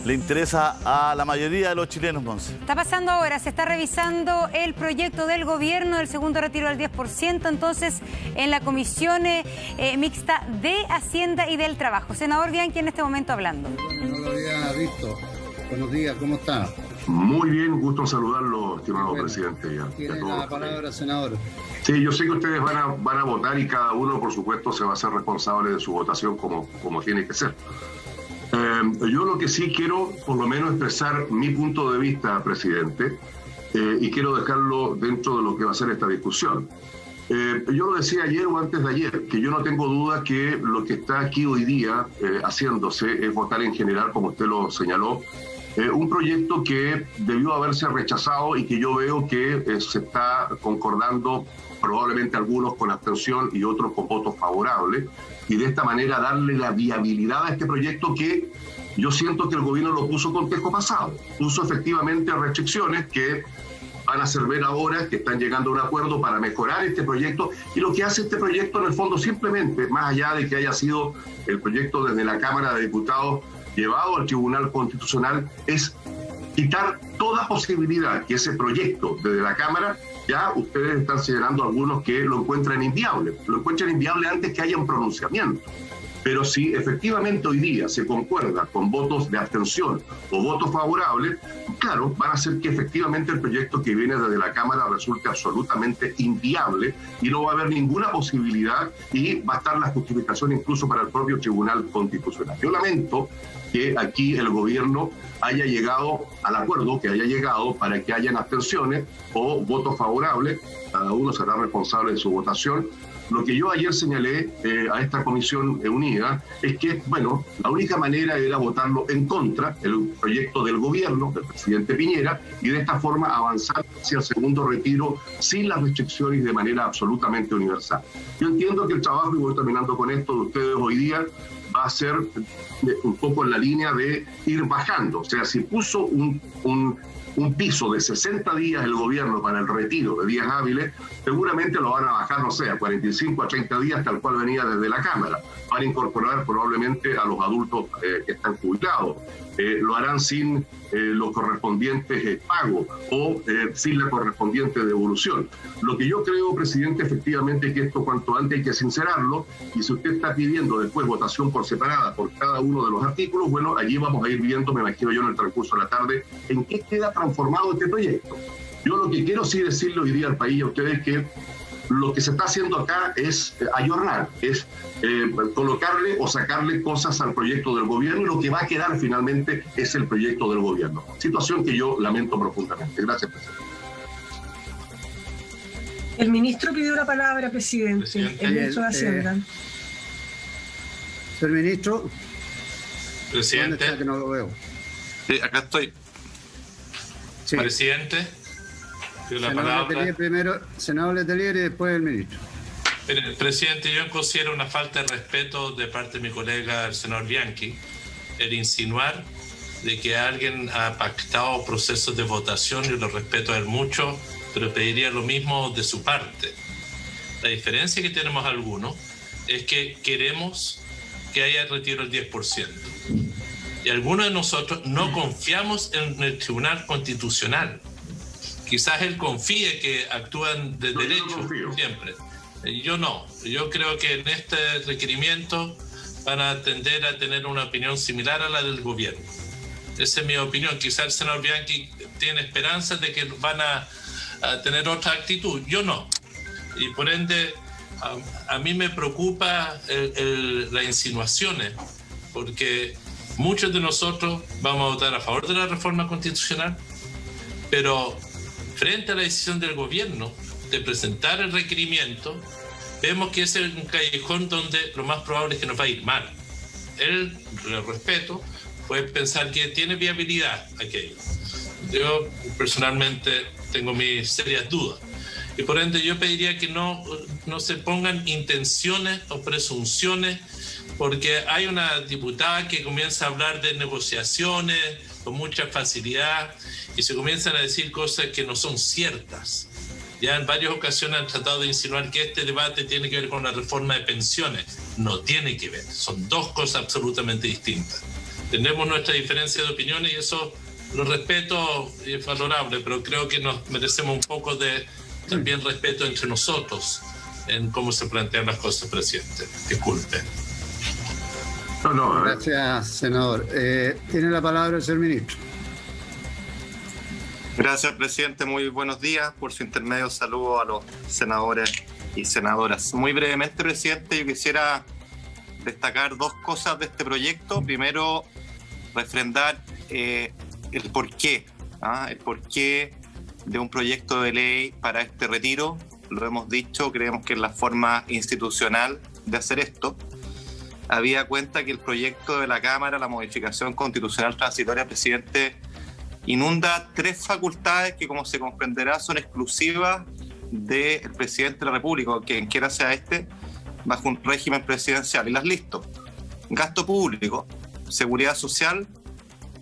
le interesa a la mayoría de los chilenos, Monse. Está pasando ahora, se está revisando el proyecto del gobierno del segundo retiro del 10%, entonces en la comisión mixta de Hacienda y del Trabajo. Senador Bianchi en este momento hablando. No lo había visto. Buenos días, ¿cómo está? Muy bien, gusto en saludarlo, estimado presidente. Tiene la palabra, senador. Sí, yo sé que ustedes van a votar y cada uno, por supuesto, se va a hacer responsable de su votación como tiene que ser. Yo lo que sí quiero, por lo menos, expresar mi punto de vista, presidente, y quiero dejarlo dentro de lo que va a ser esta discusión. Yo lo decía ayer o antes de ayer, que yo no tengo duda que lo que está aquí hoy día haciéndose es votar en general, como usted lo señaló, un proyecto que debió haberse rechazado y que yo veo que se está concordando probablemente algunos con abstención y otros con votos favorables, y de esta manera darle la viabilidad a este proyecto que yo siento que el gobierno lo puso con texto pasado. Puso efectivamente restricciones que van a servir ahora, que están llegando a un acuerdo para mejorar este proyecto, y lo que hace este proyecto en el fondo simplemente, más allá de que haya sido el proyecto desde la Cámara de Diputados llevado al Tribunal Constitucional, es quitar toda posibilidad que ese proyecto desde la Cámara, ya ustedes están señalando algunos que lo encuentran inviable antes que haya un pronunciamiento. Pero si efectivamente hoy día se concuerda con votos de abstención o votos favorables, claro, van a hacer que efectivamente el proyecto que viene desde la Cámara resulte absolutamente inviable y no va a haber ninguna posibilidad, y va a estar la justificación incluso para el propio Tribunal Constitucional. Yo lamento que aquí el gobierno haya llegado al acuerdo que haya llegado para que hayan abstenciones o votos favorables. Cada uno será responsable de su votación. Lo que yo ayer señalé a esta comisión unida es que, bueno, la única manera era votarlo en contra del proyecto del gobierno, del presidente Piñera, y de esta forma avanzar hacia el segundo retiro sin las restricciones y de manera absolutamente universal. Yo entiendo que el trabajo, y voy terminando con esto, de ustedes hoy día va a ser un poco en la línea de ir bajando. O sea, si puso un piso de 60 días el gobierno para el retiro de días hábiles, seguramente lo van a bajar, no sé, a 45, a 30 días, tal cual venía desde la Cámara. Van a incorporar probablemente a los adultos que están jubilados. Lo harán sin los correspondientes pagos o sin la correspondiente devolución. Lo que yo creo, presidente, efectivamente, que esto cuanto antes hay que sincerarlo, y si usted está pidiendo después votación por separada por cada uno de los artículos, bueno, allí vamos a ir viendo, me imagino yo, en el transcurso de la tarde, en qué queda transformado este proyecto. Yo lo que quiero sí decirle hoy día al país y a ustedes que lo que se está haciendo acá es ayornar, es colocarle o sacarle cosas al proyecto del gobierno, y lo que va a quedar finalmente es el proyecto del gobierno. Situación que yo lamento profundamente. Gracias, presidente. El ministro pidió la palabra, presidente. El ministro de Hacienda. Señor ministro. Presidente. ¿Dónde está, que no lo veo? Sí, acá estoy. Sí. Presidente. Senador Letelier primero, senador Letelier y después el ministro. Presidente, yo considero una falta de respeto de parte de mi colega, el senador Bianchi, el insinuar de que alguien ha pactado procesos de votación. Yo lo respeto a él mucho, pero pediría lo mismo de su parte. La diferencia que tenemos algunos es que queremos que haya retiro del 10%. Y algunos de nosotros no confiamos en el Tribunal Constitucional. Quizás él confíe que actúan de derecho siempre. Yo no. Yo creo que en este requerimiento van a tender a tener una opinión similar a la del gobierno. Esa es mi opinión. Quizás el senador Bianchi tiene esperanzas de que van a tener otra actitud. Yo no. Y por ende, a mí me preocupa las insinuaciones, porque muchos de nosotros vamos a votar a favor de la reforma constitucional, pero frente a la decisión del gobierno de presentar el requerimiento, vemos que ese es un callejón donde lo más probable es que nos va a ir mal. Él, lo respeto, puede pensar que tiene viabilidad aquello. Yo personalmente tengo mis serias dudas. Y por ende yo pediría que no se pongan intenciones o presunciones, porque hay una diputada que comienza a hablar de negociaciones con mucha facilidad y se comienzan a decir cosas que no son ciertas. Ya en varias ocasiones han tratado de insinuar que este debate tiene que ver con la reforma de pensiones. No tiene que ver, son dos cosas absolutamente distintas. tenemos nuestra diferencia de opiniones y eso lo respeto y es valorable, pero creo que nos merecemos un poco de también respeto entre nosotros en cómo se plantean las cosas, presidente. Disculpe. No. Gracias, senador. Tiene la palabra el señor ministro. Gracias, presidente. Muy buenos días. Por su intermedio, saludo a los senadores y senadoras. Muy brevemente, presidente, yo quisiera destacar dos cosas de este proyecto. Primero, refrendar el porqué de un proyecto de ley para este retiro. Lo hemos dicho, creemos que es la forma institucional de hacer esto. Habida cuenta que el proyecto de la Cámara, la modificación constitucional transitoria, presidente, inunda 3 facultades que, como se comprenderá, son exclusivas del presidente de la República, o quien quiera sea bajo un régimen presidencial. Y las listo: gasto público, seguridad social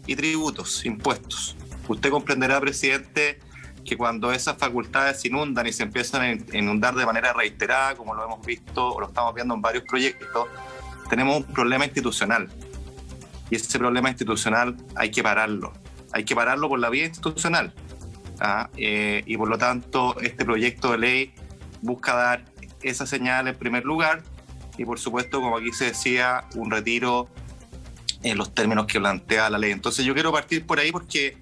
y tributos, impuestos. Usted comprenderá, presidente, que cuando esas facultades se inundan y se empiezan a inundar de manera reiterada, como lo hemos visto o lo estamos viendo en varios proyectos, tenemos un problema institucional. Y ese problema institucional hay que pararlo. Hay que pararlo por la vía institucional. Y por lo tanto, este proyecto de ley busca dar esa señal en primer lugar y, por supuesto, como aquí se decía, un retiro en los términos que plantea la ley. Entonces yo quiero partir por ahí porque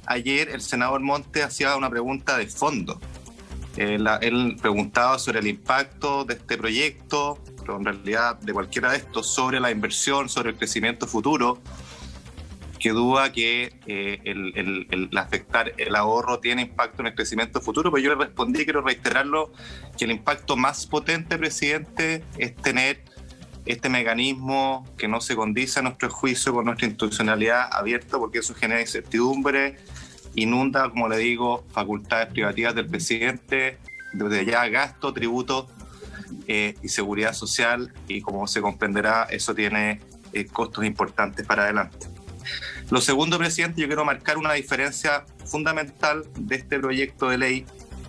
ayer el senador Montes hacía una pregunta de fondo. Él preguntaba sobre el impacto de este proyecto, pero en realidad de cualquiera de estos, sobre la inversión, sobre el crecimiento futuro, que duda que el afectar el ahorro tiene impacto en el crecimiento futuro, pero yo le respondí, quiero reiterarlo, que el impacto más potente, presidente, es tener este mecanismo que no se condice a nuestro juicio con nuestra institucionalidad abierta, porque eso genera incertidumbre, inunda, como le digo, facultades privativas del presidente, desde ya gasto, tributo y seguridad social, y como se comprenderá, eso tiene costos importantes para adelante. Lo segundo, presidente, yo quiero marcar una diferencia fundamental de este proyecto de ley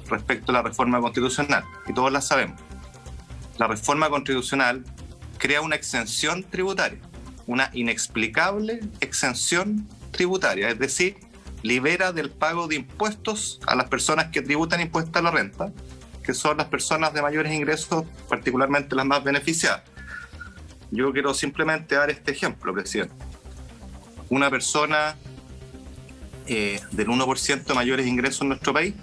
respecto a la reforma constitucional, y todos la sabemos. La reforma constitucional crea una exención tributaria, una inexplicable exención tributaria, es decir, libera del pago de impuestos a las personas que tributan impuestos a la renta, que son las personas de mayores ingresos, particularmente las más beneficiadas. Yo quiero simplemente dar este ejemplo, presidente. Una persona del 1% de mayores ingresos en nuestro país,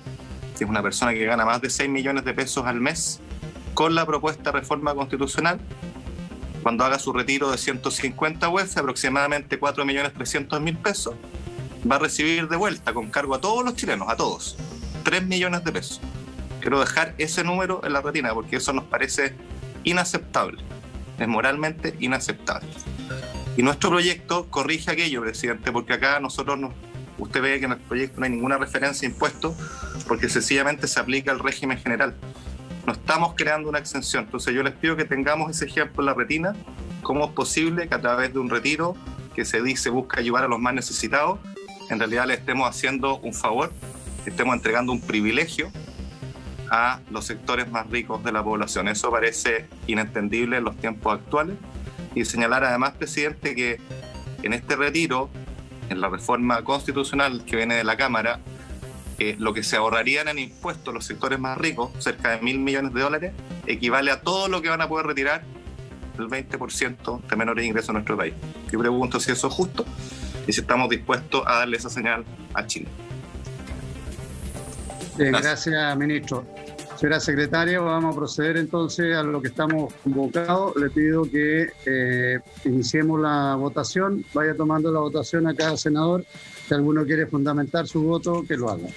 que es una persona que gana más de 6 millones de pesos al mes, con la propuesta de reforma constitucional, cuando haga su retiro de 150 UF, aproximadamente 4.300.000 pesos, va a recibir de vuelta, con cargo a todos los chilenos, a todos, 3 millones de pesos. Quiero dejar ese número en la retina porque eso nos parece inaceptable, es moralmente inaceptable. Y nuestro proyecto corrige aquello, presidente, porque acá usted ve que en el proyecto no hay ninguna referencia a impuestos, porque sencillamente se aplica el régimen general. No estamos creando una exención. Entonces yo les pido que tengamos ese ejemplo en la retina, cómo es posible que a través de un retiro que se busca ayudar a los más necesitados, en realidad le estemos haciendo un favor, estemos entregando un privilegio a los sectores más ricos de la población. Eso parece inentendible en los tiempos actuales. Y señalar además, presidente, que en este retiro, en la reforma constitucional que viene de la Cámara, lo que se ahorrarían en impuestos los sectores más ricos, cerca de $1.000 millones, equivale a todo lo que van a poder retirar el 20% de menores ingresos en nuestro país. Yo pregunto si eso es justo y si estamos dispuestos a darle esa señal a Chile. Bien, gracias, ministro. Señora secretaria, vamos a proceder entonces a lo que estamos convocados. Le pido que iniciemos la votación. Vaya tomando la votación a cada senador. Si alguno quiere fundamentar su voto, que lo haga.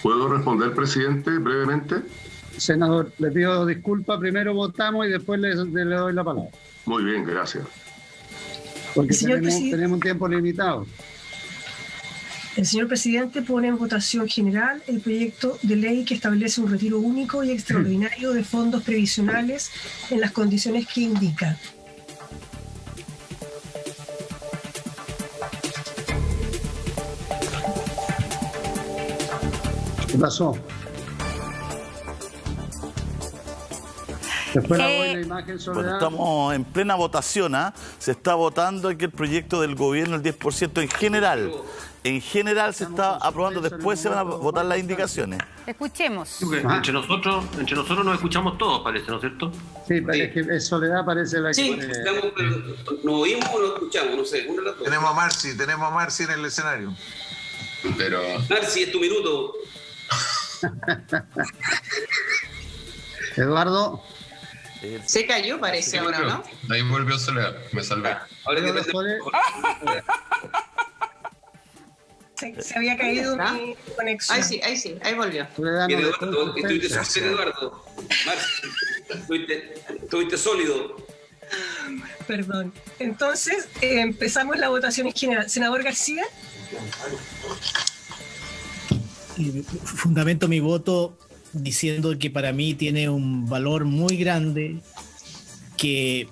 ¿Puedo responder, presidente, brevemente? Senador, le pido disculpas. Primero votamos y después le doy la palabra. Muy bien, gracias. Porque tenemos un tiempo limitado. El señor presidente pone en votación general el proyecto de ley que establece un retiro único y extraordinario de fondos previsionales en las condiciones que indica. ¿Qué pasó? Después voy la imagen, Soledad. Bueno, estamos en plena votación, ¿ah? Se está votando que el proyecto del gobierno, el 10% en general. En general se está aprobando, después se van a votar las indicaciones. Escuchemos. Entre nosotros nos escuchamos todos, parece, ¿no es cierto? Sí, parece que Soledad parece la que... Sí, estamos, pero ¿nos oímos o nos escuchamos? No sé, una de las dos. Tenemos a Marci en el escenario. Pero... Marci, es tu minuto. Eduardo. Se cayó, parece, ahora, ¿no? Ahí volvió Soledad, me salvé. Ahora que Se había caído mi conexión. Ahí sí, ahí volvió. Bien, Eduardo, estuviste súper, Eduardo. Marci, estuviste sólido. Perdón. Entonces, empezamos la votación en general. Senador García. Fundamento mi voto diciendo que para mí tiene un valor muy grande que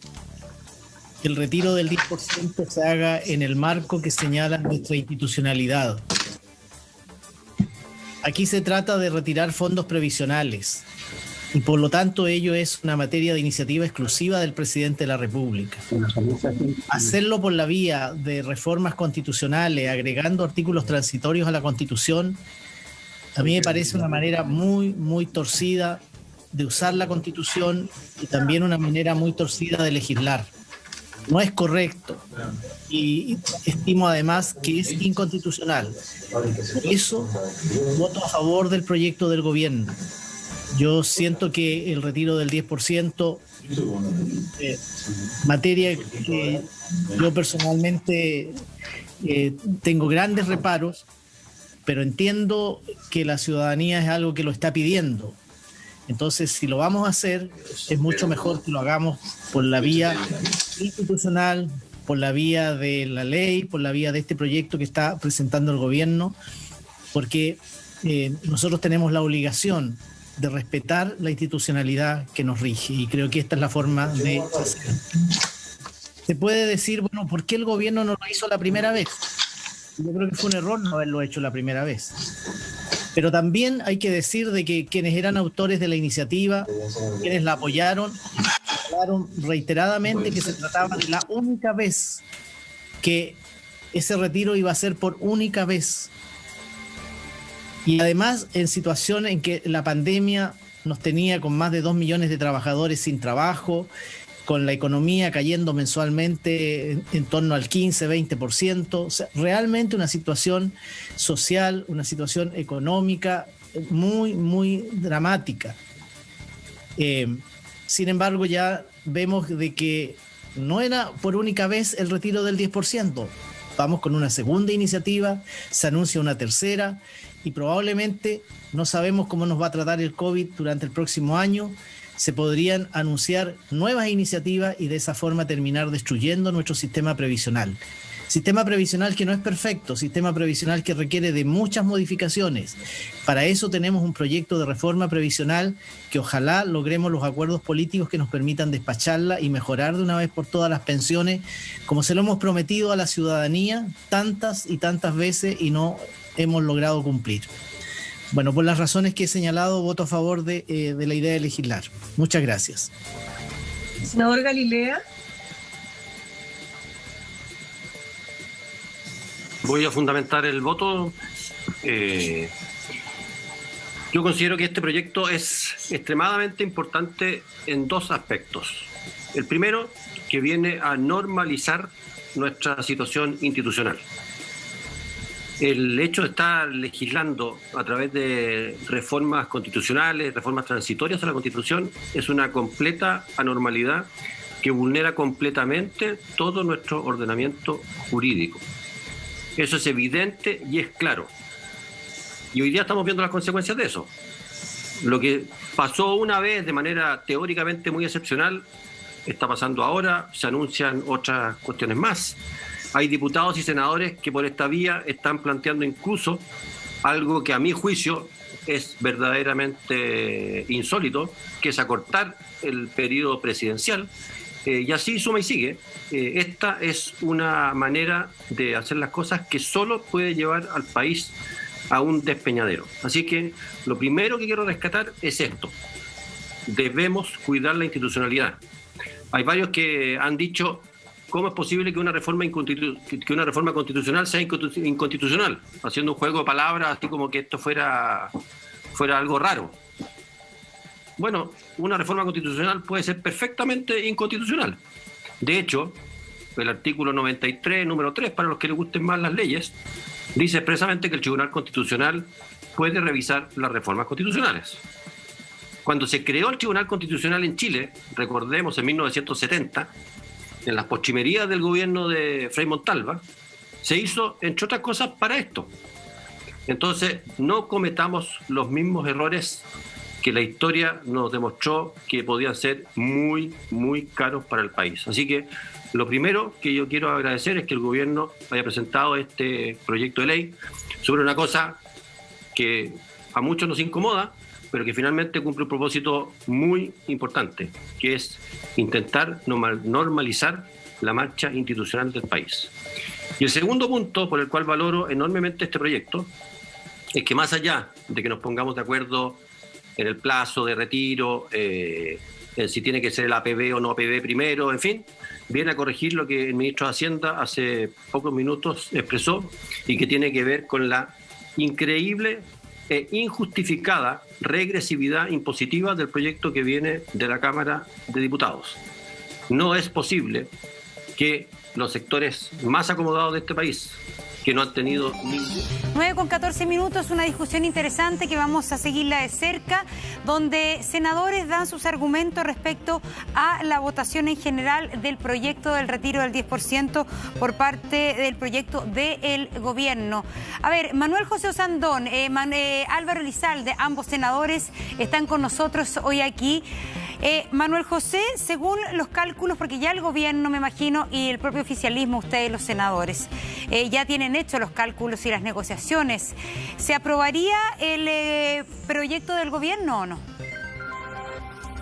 el retiro del 10% se haga en el marco que señala nuestra institucionalidad. Aquí se trata de retirar fondos previsionales y por lo tanto ello es una materia de iniciativa exclusiva del presidente de la República. Hacerlo por la vía de reformas constitucionales, agregando artículos transitorios a la Constitución, a mí me parece una manera muy, muy torcida de usar la Constitución y también una manera muy torcida de legislar. No es correcto y estimo además que es inconstitucional. Por eso voto a favor del proyecto del gobierno. Yo siento que el retiro del 10%, materia que yo personalmente tengo grandes reparos, pero entiendo que la ciudadanía es algo que lo está pidiendo. Entonces, si lo vamos a hacer, es mucho mejor que lo hagamos por la vía institucional, por la vía de la ley, por la vía de este proyecto que está presentando el gobierno, porque nosotros tenemos la obligación de respetar la institucionalidad que nos rige y creo que esta es la forma de hacerlo. Se puede decir, bueno, ¿por qué el gobierno no lo hizo la primera vez? Yo creo que fue un error no haberlo hecho la primera vez. Pero también hay que decir de que quienes eran autores de la iniciativa, quienes la apoyaron, hablaron reiteradamente que se trataba de la única vez que ese retiro iba a ser por única vez. Y además en situación en que la pandemia nos tenía con más de 2 millones de trabajadores sin trabajo, con la economía cayendo mensualmente en torno al 15-20%, o sea, realmente una situación social, una situación económica muy, muy dramática. Sin embargo, ya vemos de que no era por única vez el retiro del 10%. Vamos con una segunda iniciativa, se anuncia una tercera y probablemente no sabemos cómo nos va a tratar el COVID durante el próximo año. Se podrían anunciar nuevas iniciativas y de esa forma terminar destruyendo nuestro sistema previsional. Sistema previsional que no es perfecto, sistema previsional que requiere de muchas modificaciones. Para eso tenemos un proyecto de reforma previsional que ojalá logremos los acuerdos políticos que nos permitan despacharla y mejorar de una vez por todas las pensiones, como se lo hemos prometido a la ciudadanía tantas y tantas veces y no hemos logrado cumplir. Bueno, por las razones que he señalado, voto a favor de la idea de legislar. Muchas gracias. Senador Galilea. Voy a fundamentar el voto. Yo considero que este proyecto es extremadamente importante en dos aspectos. El primero, que viene a normalizar nuestra situación institucional. El hecho de estar legislando a través de reformas constitucionales, reformas transitorias a la Constitución, es una completa anormalidad que vulnera completamente todo nuestro ordenamiento jurídico. Eso es evidente y es claro. Y hoy día estamos viendo las consecuencias de eso. Lo que pasó una vez de manera teóricamente muy excepcional, está pasando ahora, se anuncian otras cuestiones más. Hay diputados y senadores que por esta vía están planteando incluso algo que a mi juicio es verdaderamente insólito, que es acortar el periodo presidencial. Y así suma y sigue. Esta es una manera de hacer las cosas que solo puede llevar al país a un despeñadero. Así que lo primero que quiero rescatar es esto. debemos cuidar la institucionalidad. Hay varios que han dicho, ¿cómo es posible que una reforma constitucional sea inconstitucional? Haciendo un juego de palabras, así como que esto fuera algo raro. Bueno, una reforma constitucional puede ser perfectamente inconstitucional. De hecho, el artículo 93, número 3, para los que les gusten más las leyes, dice expresamente que el Tribunal Constitucional puede revisar las reformas constitucionales. Cuando se creó el Tribunal Constitucional en Chile, recordemos en 1970, en las postrimerías del gobierno de Frei Montalva, se hizo, entre otras cosas, para esto. Entonces, no cometamos los mismos errores que la historia nos demostró que podían ser muy, muy caros para el país. Así que lo primero que yo quiero agradecer es que el gobierno haya presentado este proyecto de ley sobre una cosa que a muchos nos incomoda, pero que finalmente cumple un propósito muy importante, que es intentar normalizar la marcha institucional del país. Y el segundo punto por el cual valoro enormemente este proyecto es que más allá de que nos pongamos de acuerdo en el plazo de retiro, en si tiene que ser el APB o no APB primero, en fin, viene a corregir lo que el ministro de Hacienda hace pocos minutos expresó y que tiene que ver con la increíble e injustificada regresividad impositiva del proyecto que viene de la Cámara de Diputados. No es posible que los sectores más acomodados de este país, que no han tenido ningún... 9:14, una discusión interesante que vamos a seguirla de cerca, donde senadores dan sus argumentos respecto a la votación en general del proyecto del retiro del 10% por parte del proyecto del gobierno. A ver, Manuel José Osandón, Álvaro Elizalde, ambos senadores están con nosotros hoy aquí. Manuel José, según los cálculos, porque ya el gobierno, me imagino, y el propio oficialismo, ustedes los senadores, ya tienen hechos los cálculos y las negociaciones, ¿se aprobaría el proyecto del gobierno o no?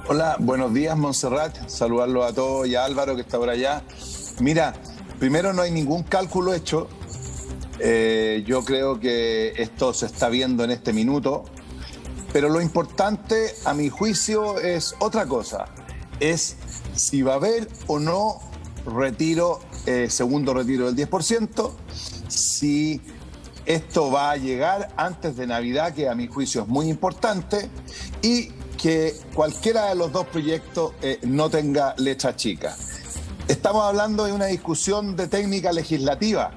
Hola, buenos días, Montserrat. Saludarlos a todos y a Álvaro que está por allá. Mira, primero no hay ningún cálculo hecho. Yo creo que esto se está viendo en este minuto. Pero lo importante, a mi juicio, es otra cosa. Es si va a haber o no retiro, segundo retiro del 10%, si esto va a llegar antes de Navidad, que a mi juicio es muy importante, y que cualquiera de los dos proyectos no tenga letra chica. Estamos hablando de una discusión de técnica legislativa,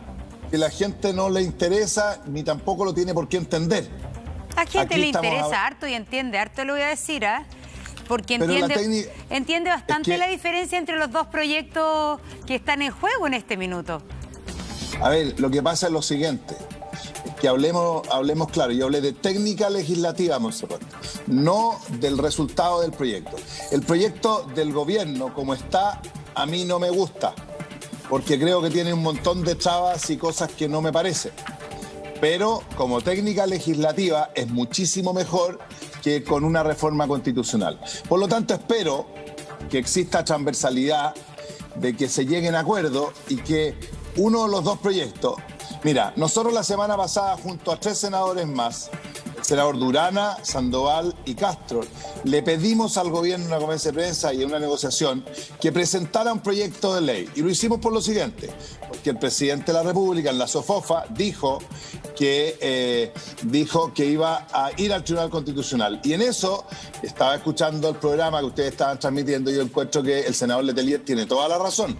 que la gente no le interesa ni tampoco lo tiene por qué entender. A gente le interesa harto y entiende harto, lo voy a decir, ¿eh? Porque entiende bastante la diferencia entre los dos proyectos que están en juego en este minuto. A ver, lo que pasa es lo siguiente, que hablemos claro. Yo hablé de técnica legislativa, Monserrat, no del resultado del proyecto. El proyecto del gobierno, como está, a mí no me gusta, porque creo que tiene un montón de trabas y cosas que no me parecen. Pero como técnica legislativa es muchísimo mejor que con una reforma constitucional. Por lo tanto, espero que exista transversalidad, de que se lleguen a acuerdos y que uno de los dos proyectos... Mira, nosotros la semana pasada, junto a 3 senadores más, el senador Durana, Sandoval y Castro, le pedimos al gobierno en una conferencia de prensa y en una negociación que presentara un proyecto de ley. Y lo hicimos por lo siguiente, porque el presidente de la República, en la SOFOFA, dijo que iba a ir al Tribunal Constitucional. Y en eso, estaba escuchando el programa que ustedes estaban transmitiendo, y yo encuentro que el senador Letelier tiene toda la razón.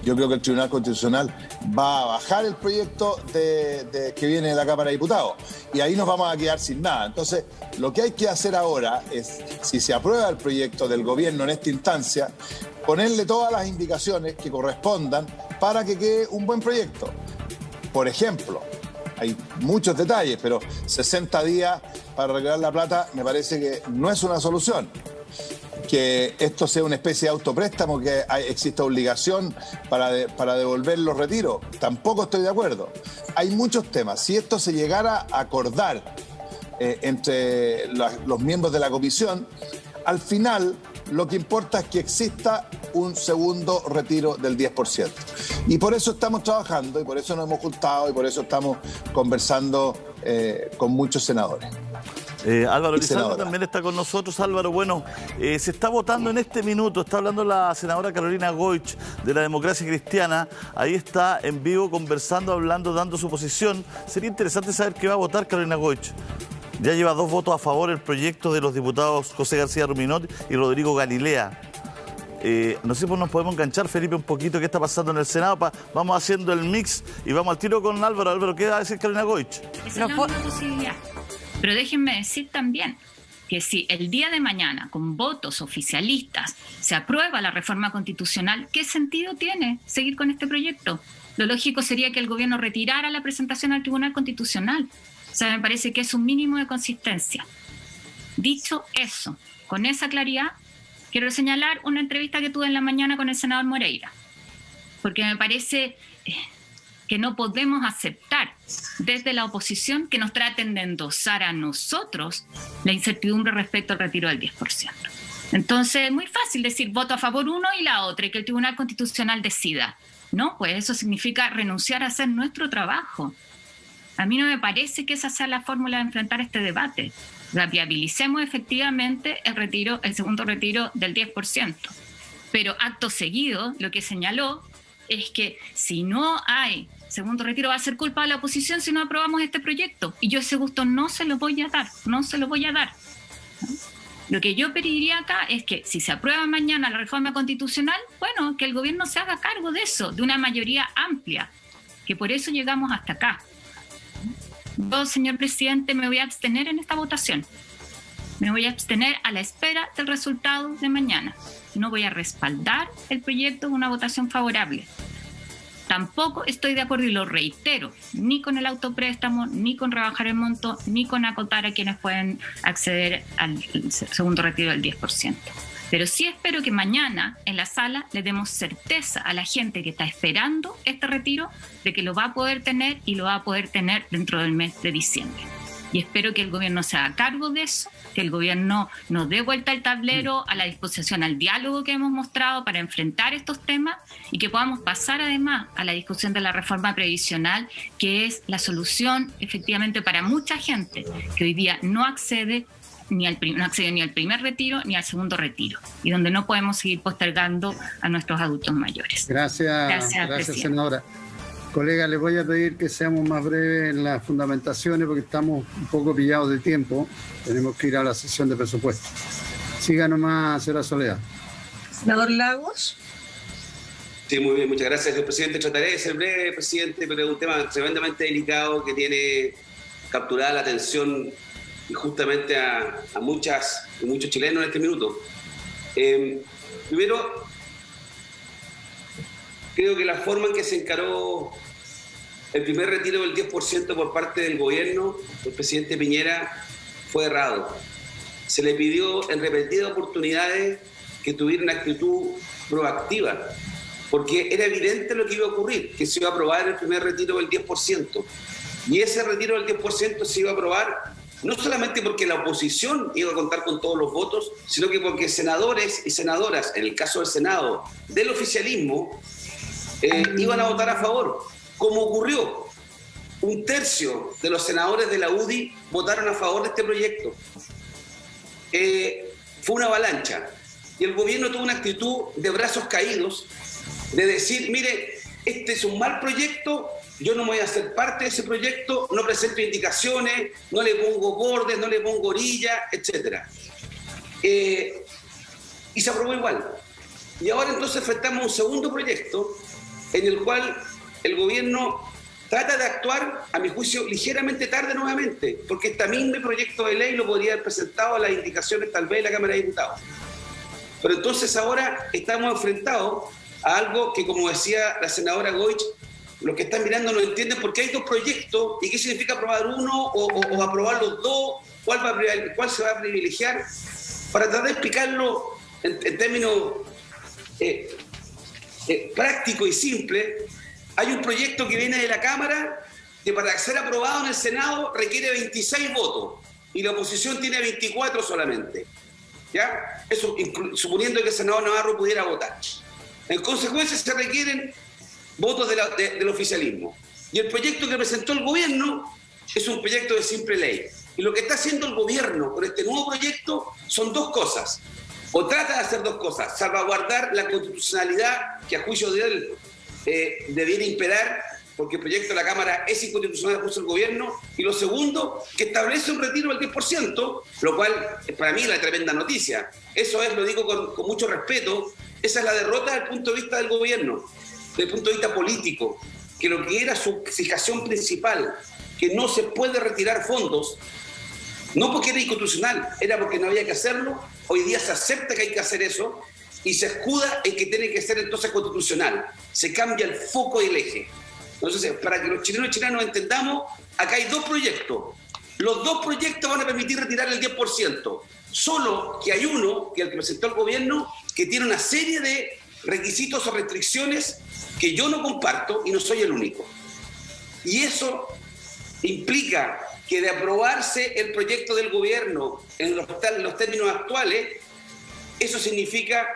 Yo creo que el Tribunal Constitucional va a bajar el proyecto que viene de la Cámara de Diputados y ahí nos vamos a quedar sin nada. Entonces, lo que hay que hacer ahora es, si se aprueba el proyecto del gobierno en esta instancia, ponerle todas las indicaciones que correspondan para que quede un buen proyecto. Por ejemplo, hay muchos detalles, pero 60 días para recuperar la plata me parece que no es una solución. Que esto sea una especie de autopréstamo, que exista obligación para devolver los retiros, tampoco estoy de acuerdo. Hay muchos temas. Si esto se llegara a acordar entre los miembros de la comisión, al final lo que importa es que exista un segundo retiro del 10%. Y por eso estamos trabajando, y por eso nos hemos juntado, y por eso estamos conversando con muchos senadores. Álvaro y Elizalde senadora. también está con nosotros. Álvaro, bueno, se está votando en este minuto, está hablando la senadora Carolina Goich de la Democracia Cristiana, ahí está en vivo conversando, hablando, dando su posición. Sería interesante saber qué va a votar Carolina Goich. Ya lleva 2 votos a favor el proyecto de los diputados José García Ruminot y Rodrigo Galilea. No sé si nos podemos enganchar, Felipe, un poquito qué está pasando en el Senado. Vamos haciendo el mix y vamos al tiro con Álvaro. Álvaro, ¿qué va a decir Carolina Goich? Esa es una posibilidad. Pero déjenme decir también que si el día de mañana, con votos oficialistas, se aprueba la reforma constitucional, ¿qué sentido tiene seguir con este proyecto? Lo lógico sería que el gobierno retirara la presentación al Tribunal Constitucional. O sea, me parece que es un mínimo de consistencia. Dicho eso, con esa claridad, quiero señalar una entrevista que tuve en la mañana con el senador Moreira, porque me parece que no podemos aceptar desde la oposición que nos traten de endosar a nosotros la incertidumbre respecto al retiro del 10%. Entonces, es muy fácil decir voto a favor uno y la otra y que el Tribunal Constitucional decida. No, pues eso significa renunciar a hacer nuestro trabajo. A mí no me parece que esa sea la fórmula de enfrentar este debate. Viabilicemos efectivamente el segundo retiro del 10%. Pero acto seguido, lo que señaló es que si no hay segundo retiro va a ser culpa de la oposición si no aprobamos este proyecto. Y yo ese gusto no se lo voy a dar, no se lo voy a dar. Lo que yo pediría acá es que si se aprueba mañana la reforma constitucional, bueno, que el gobierno se haga cargo de eso, de una mayoría amplia, que por eso llegamos hasta acá. Yo, señor presidente, me voy a abstener en esta votación. Me voy a abstener a la espera del resultado de mañana. No voy a respaldar el proyecto de una votación favorable. Tampoco estoy de acuerdo, y lo reitero, ni con el autopréstamo, ni con rebajar el monto, ni con acotar a quienes pueden acceder al segundo retiro del 10%. Pero sí espero que mañana en la sala le demos certeza a la gente que está esperando este retiro de que lo va a poder tener y lo va a poder tener dentro del mes de diciembre. Y espero que el gobierno se haga cargo de eso, que el gobierno nos dé vuelta al tablero, a la disposición al diálogo que hemos mostrado para enfrentar estos temas y que podamos pasar además a la discusión de la reforma previsional, que es la solución efectivamente para mucha gente que hoy día no accede ni al primer retiro ni al segundo retiro, y donde no podemos seguir postergando a nuestros adultos mayores. Gracias senadora. Colega, les voy a pedir que seamos más breves en las fundamentaciones porque estamos un poco pillados de tiempo. Tenemos que ir a la sesión de presupuesto. Siga nomás, señora Soledad. Senador Lagos. Sí, muy bien, muchas gracias, señor presidente. Trataré de ser breve, presidente, pero es un tema tremendamente delicado que tiene capturada la atención justamente a muchos chilenos en este minuto. Primero, creo que la forma en que se encaró el primer retiro del 10% por parte del gobierno del presidente Piñera fue errado. Se le pidió en repetidas oportunidades que tuviera una actitud proactiva, porque era evidente lo que iba a ocurrir, que se iba a aprobar el primer retiro del 10%. Y ese retiro del 10% se iba a aprobar no solamente porque la oposición iba a contar con todos los votos, sino que porque senadores y senadoras, en el caso del Senado, del oficialismo, iban a votar a favor, como ocurrió. 1/3 de los senadores de la UDI votaron a favor de este proyecto. Fue una avalancha. Y el gobierno tuvo una actitud de brazos caídos, de decir, mire, este es un mal proyecto, yo no voy a ser parte de ese proyecto, no presento indicaciones, no le pongo bordes, no le pongo orilla, etc. Y se aprobó igual. Y ahora entonces enfrentamos un segundo proyecto en el cual el gobierno trata de actuar, a mi juicio, ligeramente tarde nuevamente, porque este mismo proyecto de ley lo podría haber presentado a las indicaciones tal vez de la Cámara de Diputados. Pero entonces ahora estamos enfrentados a algo que, como decía la senadora Goich, los que están mirando no entienden por qué hay dos proyectos y qué significa aprobar uno o aprobar los dos, cuál se va a privilegiar, para tratar de explicarlo en términos práctico y simple. Hay un proyecto que viene de la Cámara que para ser aprobado en el Senado requiere 26 votos y la oposición tiene 24 solamente. ¿Ya? Eso suponiendo que el senador Navarro pudiera votar. En consecuencia se requieren votos del oficialismo. Y el proyecto que presentó el gobierno es un proyecto de simple ley. Y lo que está haciendo el gobierno con este nuevo proyecto son dos cosas, o trata de hacer dos cosas: salvaguardar la constitucionalidad que a juicio de él debiera imperar, porque el proyecto de la Cámara es inconstitucional a juicio del gobierno, y lo segundo, que establece un retiro del 10%, lo cual para mí es la tremenda noticia. Eso es, lo digo con mucho respeto, esa es la derrota desde el punto de vista del gobierno, desde el punto de vista político, que lo que era su fijación principal, que no se puede retirar fondos, no porque era inconstitucional, era porque no había que hacerlo. Hoy día se acepta que hay que hacer eso y se escuda en que tiene que ser entonces constitucional. Se cambia el foco y el eje. Entonces, para que los chilenos y chilenas entendamos, acá hay dos proyectos. Los dos proyectos van a permitir retirar el 10%. Solo que hay uno, que el que presentó el gobierno, que tiene una serie de requisitos o restricciones que yo no comparto y no soy el único. Y eso implica que de aprobarse el proyecto del gobierno en los términos actuales, eso significa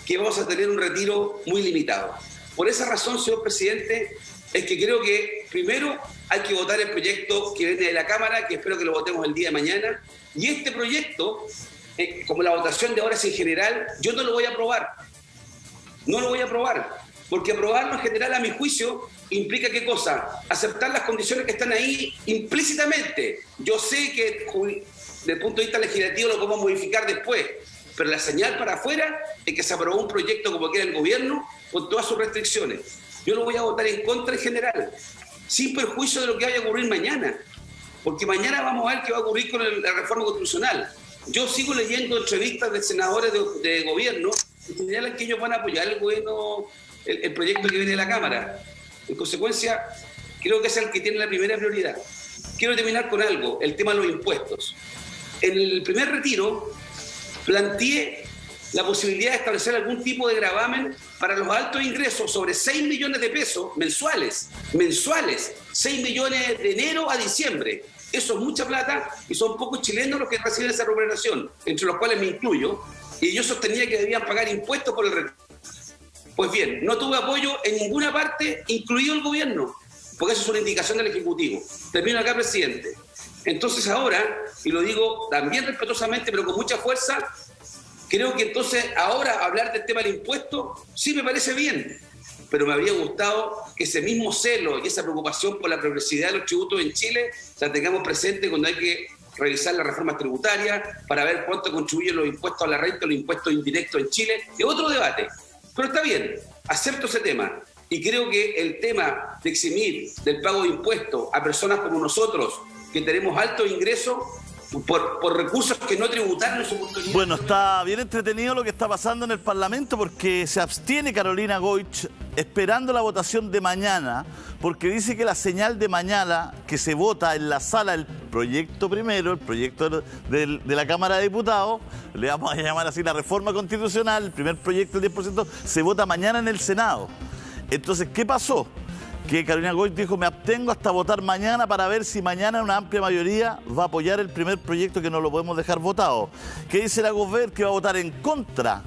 que vamos a tener un retiro muy limitado. Por esa razón, señor presidente, es que creo que primero hay que votar el proyecto que viene de la Cámara, que espero que lo votemos el día de mañana, y este proyecto, como la votación de ahora es en general, yo no lo voy a aprobar. No lo voy a aprobar, porque aprobarlo en general, a mi juicio, implica ¿qué cosa? Aceptar las condiciones que están ahí implícitamente. Yo sé que desde el punto de vista legislativo lo podemos modificar después, pero la señal para afuera es que se aprobó un proyecto como que era el gobierno con todas sus restricciones. Yo lo voy a votar en contra en general, sin perjuicio de lo que vaya a ocurrir mañana, porque mañana vamos a ver qué va a ocurrir con la reforma constitucional. Yo sigo leyendo entrevistas de senadores de gobierno que señalan que ellos van a apoyar el proyecto que viene de la Cámara. En consecuencia, creo que es el que tiene la primera prioridad. Quiero terminar con algo, el tema de los impuestos. En el primer retiro planteé la posibilidad de establecer algún tipo de gravamen para los altos ingresos sobre 6 millones de pesos mensuales, 6 millones de enero a diciembre. Eso es mucha plata y son pocos chilenos los que reciben esa remuneración, entre los cuales me incluyo, y yo sostenía que debían pagar impuestos por el retiro. Pues bien, no tuve apoyo en ninguna parte, incluido el gobierno, porque eso es una indicación del Ejecutivo. Termino acá, presidente. Entonces ahora, y lo digo también respetuosamente, pero con mucha fuerza, creo que entonces ahora hablar del tema del impuesto sí me parece bien, pero me habría gustado que ese mismo celo y esa preocupación por la progresividad de los tributos en Chile la tengamos presente cuando hay que revisar las reformas tributarias para ver cuánto contribuyen los impuestos a la renta, los impuestos indirectos en Chile. Es otro debate. Pero está bien, acepto ese tema y creo que el tema de eximir del pago de impuestos a personas como nosotros, que tenemos altos ingresos, por recursos que no tributaron en su oportunidad. Bueno, está bien entretenido lo que está pasando en el Parlamento porque se abstiene Carolina Goich esperando la votación de mañana, porque dice que la señal de mañana que se vota en la sala el proyecto primero, el proyecto de la Cámara de Diputados, le vamos a llamar así la reforma constitucional, el primer proyecto del 10%, se vota mañana en el Senado. Entonces, ¿qué pasó? Que Carolina Goich dijo, me abstengo hasta votar mañana para ver si mañana una amplia mayoría va a apoyar el primer proyecto, que no lo podemos dejar votado. ¿Qué dice la Gobert? Que va a votar en contra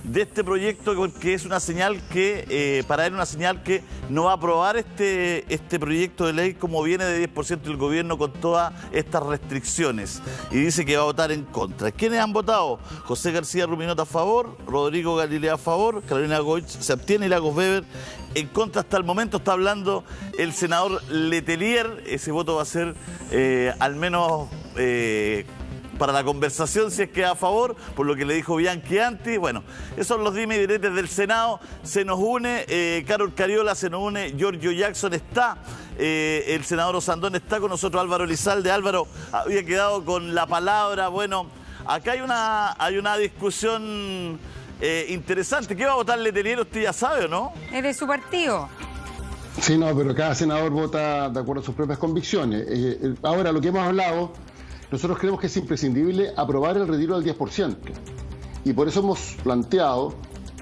de este proyecto, porque es una señal que, para él, una señal que no va a aprobar este proyecto de ley como viene de 10% del gobierno con todas estas restricciones. Y dice que va a votar en contra. ¿Quiénes han votado? José García Ruminota a favor, Rodrigo Galilea a favor, Carolina Goich se abstiene y Lagos Weber en contra. Hasta el momento está hablando el senador Letelier. Ese voto va a ser al menos para la conversación, si es que a favor, por lo que le dijo Bianchi antes. Bueno, esos son los dimes y diretes del Senado. Se nos une Carol Cariola, se nos une Giorgio Jackson, está el senador Osandón, está con nosotros Álvaro Elizalde. Álvaro había quedado con la palabra. Bueno, acá hay una discusión interesante. ¿Qué va a votar Letelier? Usted ya sabe, ¿o no? Es de su partido. Sí, no, pero cada senador vota de acuerdo a sus propias convicciones. Ahora, lo que hemos hablado, nosotros creemos que es imprescindible aprobar el retiro del 10%. Y por eso hemos planteado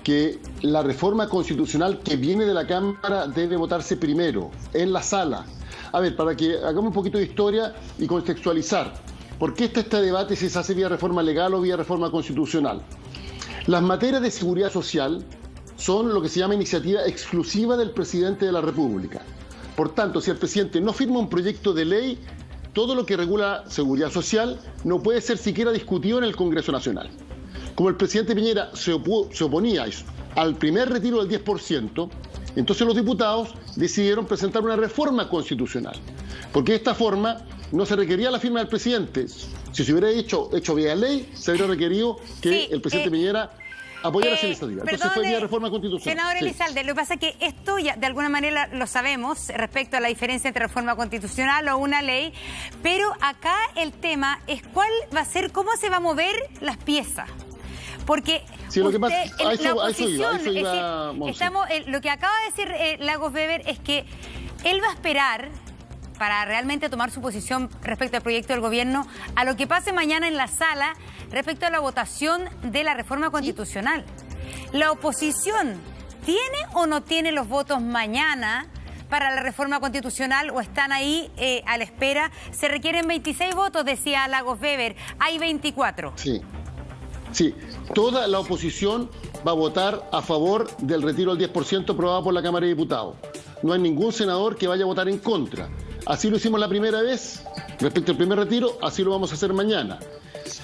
que la reforma constitucional que viene de la Cámara debe votarse primero, en la sala. A ver, para que hagamos un poquito de historia y contextualizar. ¿Por qué está este debate si se hace vía reforma legal o vía reforma constitucional? Las materias de seguridad social son lo que se llama iniciativa exclusiva del presidente de la República. Por tanto, si el presidente no firma un proyecto de ley, todo lo que regula seguridad social no puede ser siquiera discutido en el Congreso Nacional. Como el presidente Piñera se oponía al primer retiro del 10%, entonces los diputados decidieron presentar una reforma constitucional, porque de esta forma no se requería la firma del presidente. Si se hubiera hecho vía ley, se hubiera requerido que el presidente Piñera apoyar esa iniciativa. Entonces fue vía reforma constitucional. Senador Elizalde, lo que pasa es que esto ya de alguna manera lo sabemos respecto a la diferencia entre reforma constitucional o una ley, pero acá el tema es cuál va a ser, cómo se va a mover las piezas. Porque lo que pasa, la oposición, lo que acaba de decir Lagos Weber es que él va a esperar para realmente tomar su posición respecto al proyecto del gobierno a lo que pase mañana en la sala respecto a la votación de la reforma constitucional. ¿La oposición tiene o no tiene los votos mañana para la reforma constitucional o están ahí a la espera? Se requieren 26 votos, decía Lagos Weber, hay 24. Sí, toda la oposición va a votar a favor del retiro del 10% aprobado por la Cámara de Diputados. No hay ningún senador que vaya a votar en contra. Así lo hicimos la primera vez respecto al primer retiro, así lo vamos a hacer mañana.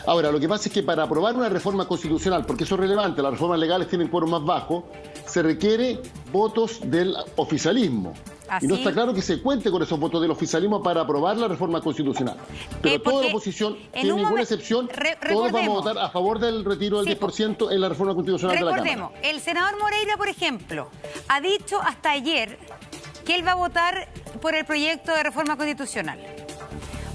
Ahora, lo que pasa es que para aprobar una reforma constitucional, porque eso es relevante, las reformas legales tienen quórum más bajo, se requiere votos del oficialismo. ¿Así? Y no está claro que se cuente con esos votos del oficialismo para aprobar la reforma constitucional. Pero toda la oposición, sin ninguna excepción, todos vamos a votar a favor del retiro del 10% en la reforma constitucional de la Cámara. Recordemos, el senador Moreira, por ejemplo, ha dicho hasta ayer que él va a votar por el proyecto de reforma constitucional.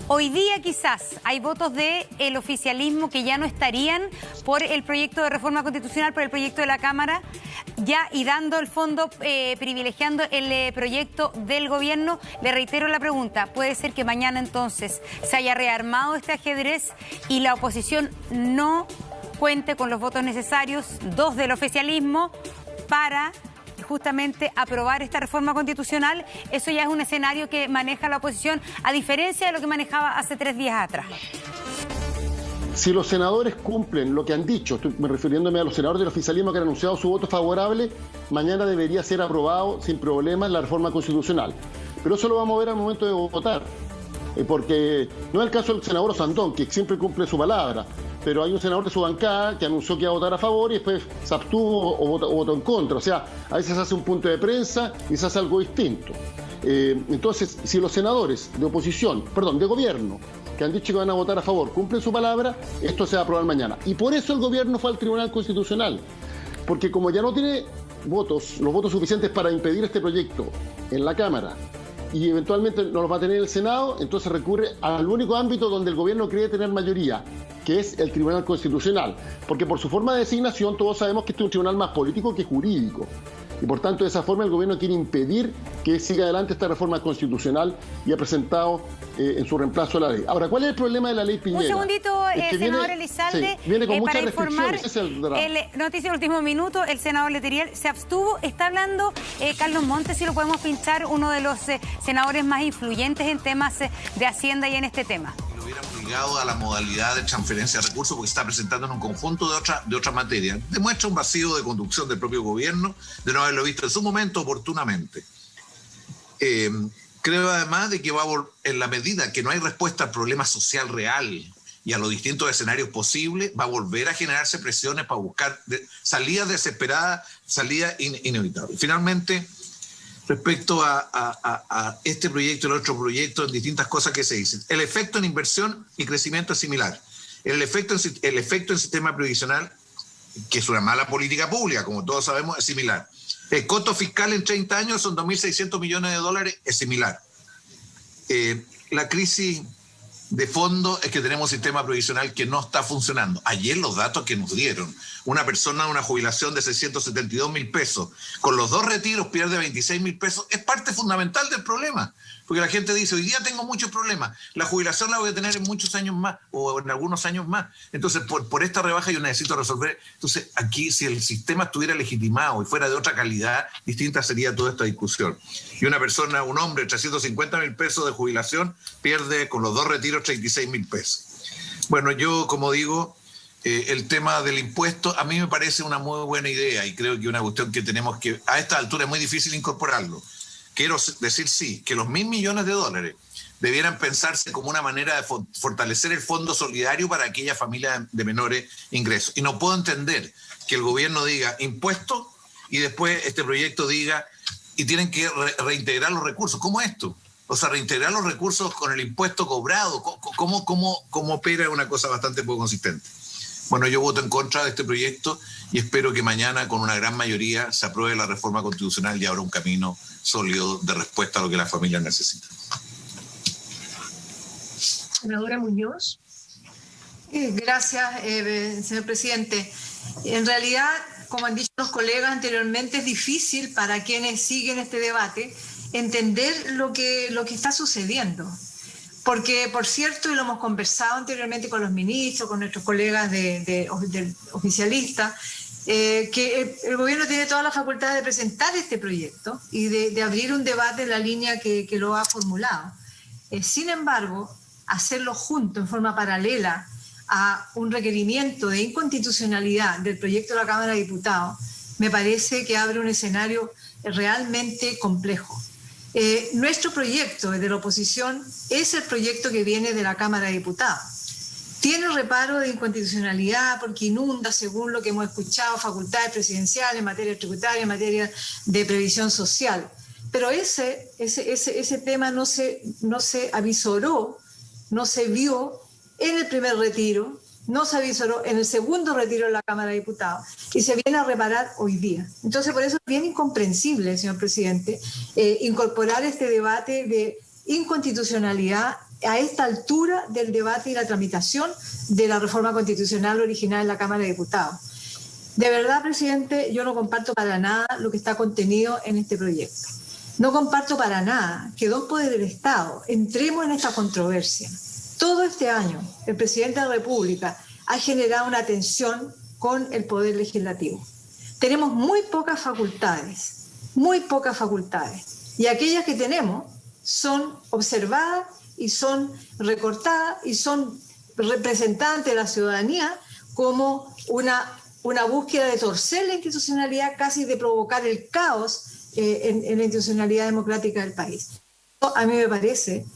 Hoy día quizás hay votos del oficialismo que ya no estarían por el proyecto de reforma constitucional, por el proyecto de la Cámara, ya y dando el fondo, privilegiando el proyecto del gobierno. Le reitero la pregunta, ¿puede ser que mañana entonces se haya rearmado este ajedrez y la oposición no cuente con los votos necesarios, 2 del oficialismo, para justamente aprobar esta reforma constitucional? Eso ya es un escenario que maneja la oposición, a diferencia de lo que manejaba hace 3 días atrás. Si los senadores cumplen lo que han dicho, estoy refiriéndome a los senadores del oficialismo que han anunciado su voto favorable, mañana debería ser aprobado sin problemas la reforma constitucional. Pero eso lo vamos a ver al momento de votar, porque no es el caso del senador Osandón, que siempre cumple su palabra, pero hay un senador de su bancada que anunció que iba a votar a favor y después se abstuvo o votó en contra. O sea, a veces se hace un punto de prensa y se hace algo distinto. Entonces, si los senadores de oposición, de gobierno, que han dicho que van a votar a favor, cumplen su palabra, esto se va a aprobar mañana. Y por eso el gobierno fue al Tribunal Constitucional, porque como ya no tiene los votos suficientes para impedir este proyecto en la Cámara, y eventualmente no los va a tener el Senado, entonces recurre al único ámbito donde el gobierno cree tener mayoría, que es el Tribunal Constitucional, porque por su forma de designación todos sabemos que este es un tribunal más político que jurídico. Y por tanto, de esa forma el gobierno quiere impedir que siga adelante esta reforma constitucional y ha presentado en su reemplazo la ley. Ahora, ¿cuál es el problema de la ley Piñera? Un segundito, senador Elizalde, viene con muchas para informar, ese es el drama. Noticia de último minuto, el senador Letelier se abstuvo. Está hablando Carlos Montes, si lo podemos pinchar, uno de los senadores más influyentes en temas de Hacienda y en este tema. Lo hubiera obligado a la modalidad de transferencia de recursos porque está presentando en un conjunto de otra materia. Demuestra un vacío de conducción del propio gobierno de no haberlo visto en su momento oportunamente. Creo además de que en la medida que no hay respuesta al problema social real y a los distintos escenarios posibles, va a volver a generarse presiones para buscar salidas desesperadas, salidas inevitables. Finalmente, respecto a este proyecto y el otro proyecto, en distintas cosas que se dicen. El efecto en inversión y crecimiento es similar. El efecto en sistema previsional, que es una mala política pública, como todos sabemos, es similar. El costo fiscal en 30 años son 2.600 millones de dólares, es similar. La crisis de fondo es que tenemos un sistema previsional que no está funcionando. Ayer los datos que nos dieron, una persona de una jubilación de 672.000 pesos, con los 2 retiros pierde 26.000 pesos, es parte fundamental del problema. Porque la gente dice, hoy día tengo muchos problemas, la jubilación la voy a tener en muchos años más, o en algunos años más. Entonces, por esta rebaja yo necesito resolver. Entonces, aquí, si el sistema estuviera legitimado y fuera de otra calidad, distinta sería toda esta discusión. Y una persona, un hombre, 350.000 pesos de jubilación, pierde con los 2 retiros 36.000 pesos. Bueno, yo, como digo, el tema del impuesto a mí me parece una muy buena idea y creo que una cuestión que tenemos que, a esta altura es muy difícil incorporarlo. Quiero decir sí, que los 1.000 millones de dólares debieran pensarse como una manera de fortalecer el fondo solidario para aquellas familias de menores ingresos. Y no puedo entender que el gobierno diga impuestos y después este proyecto diga y tienen que reintegrar los recursos. ¿Cómo esto? O sea, reintegrar los recursos con el impuesto cobrado. ¿Cómo opera? Una cosa bastante poco consistente. Bueno, yo voto en contra de este proyecto y espero que mañana con una gran mayoría se apruebe la reforma constitucional y abra un camino sólido de respuesta a lo que las familias necesitan. Senadora Muñoz. Gracias, señor presidente. En realidad, como han dicho los colegas anteriormente, es difícil para quienes siguen este debate entender lo que está sucediendo. Porque, por cierto, y lo hemos conversado anteriormente con los ministros, con nuestros colegas del oficialista, que el gobierno tiene toda la facultad de presentar este proyecto y de abrir un debate en la línea que lo ha formulado. Sin embargo, hacerlo junto, en forma paralela, a un requerimiento de inconstitucionalidad del proyecto de la Cámara de Diputados, me parece que abre un escenario realmente complejo. Nuestro proyecto de la oposición es el proyecto que viene de la Cámara de Diputados. Tiene reparo de inconstitucionalidad porque inunda, según lo que hemos escuchado, facultades presidenciales en materia tributaria, en materia de previsión social. Pero ese tema no se avisoró, no se vio en el primer retiro, no se avisoró en el segundo retiro de la Cámara de Diputados y se viene a reparar hoy día. Entonces, por eso es bien incomprensible, señor presidente, incorporar este debate de inconstitucionalidad a esta altura del debate y la tramitación de la reforma constitucional original en la Cámara de Diputados. De verdad, presidente, yo no comparto para nada lo que está contenido en este proyecto. No comparto para nada que dos poderes del Estado entremos en esta controversia. Todo este año, el presidente de la República ha generado una tensión con el Poder Legislativo. Tenemos muy pocas facultades, y aquellas que tenemos son observadas y son recortadas y son representadas ante la ciudadanía como una búsqueda de torcer la institucionalidad, casi de provocar el caos en la institucionalidad democrática del país. A mí me parece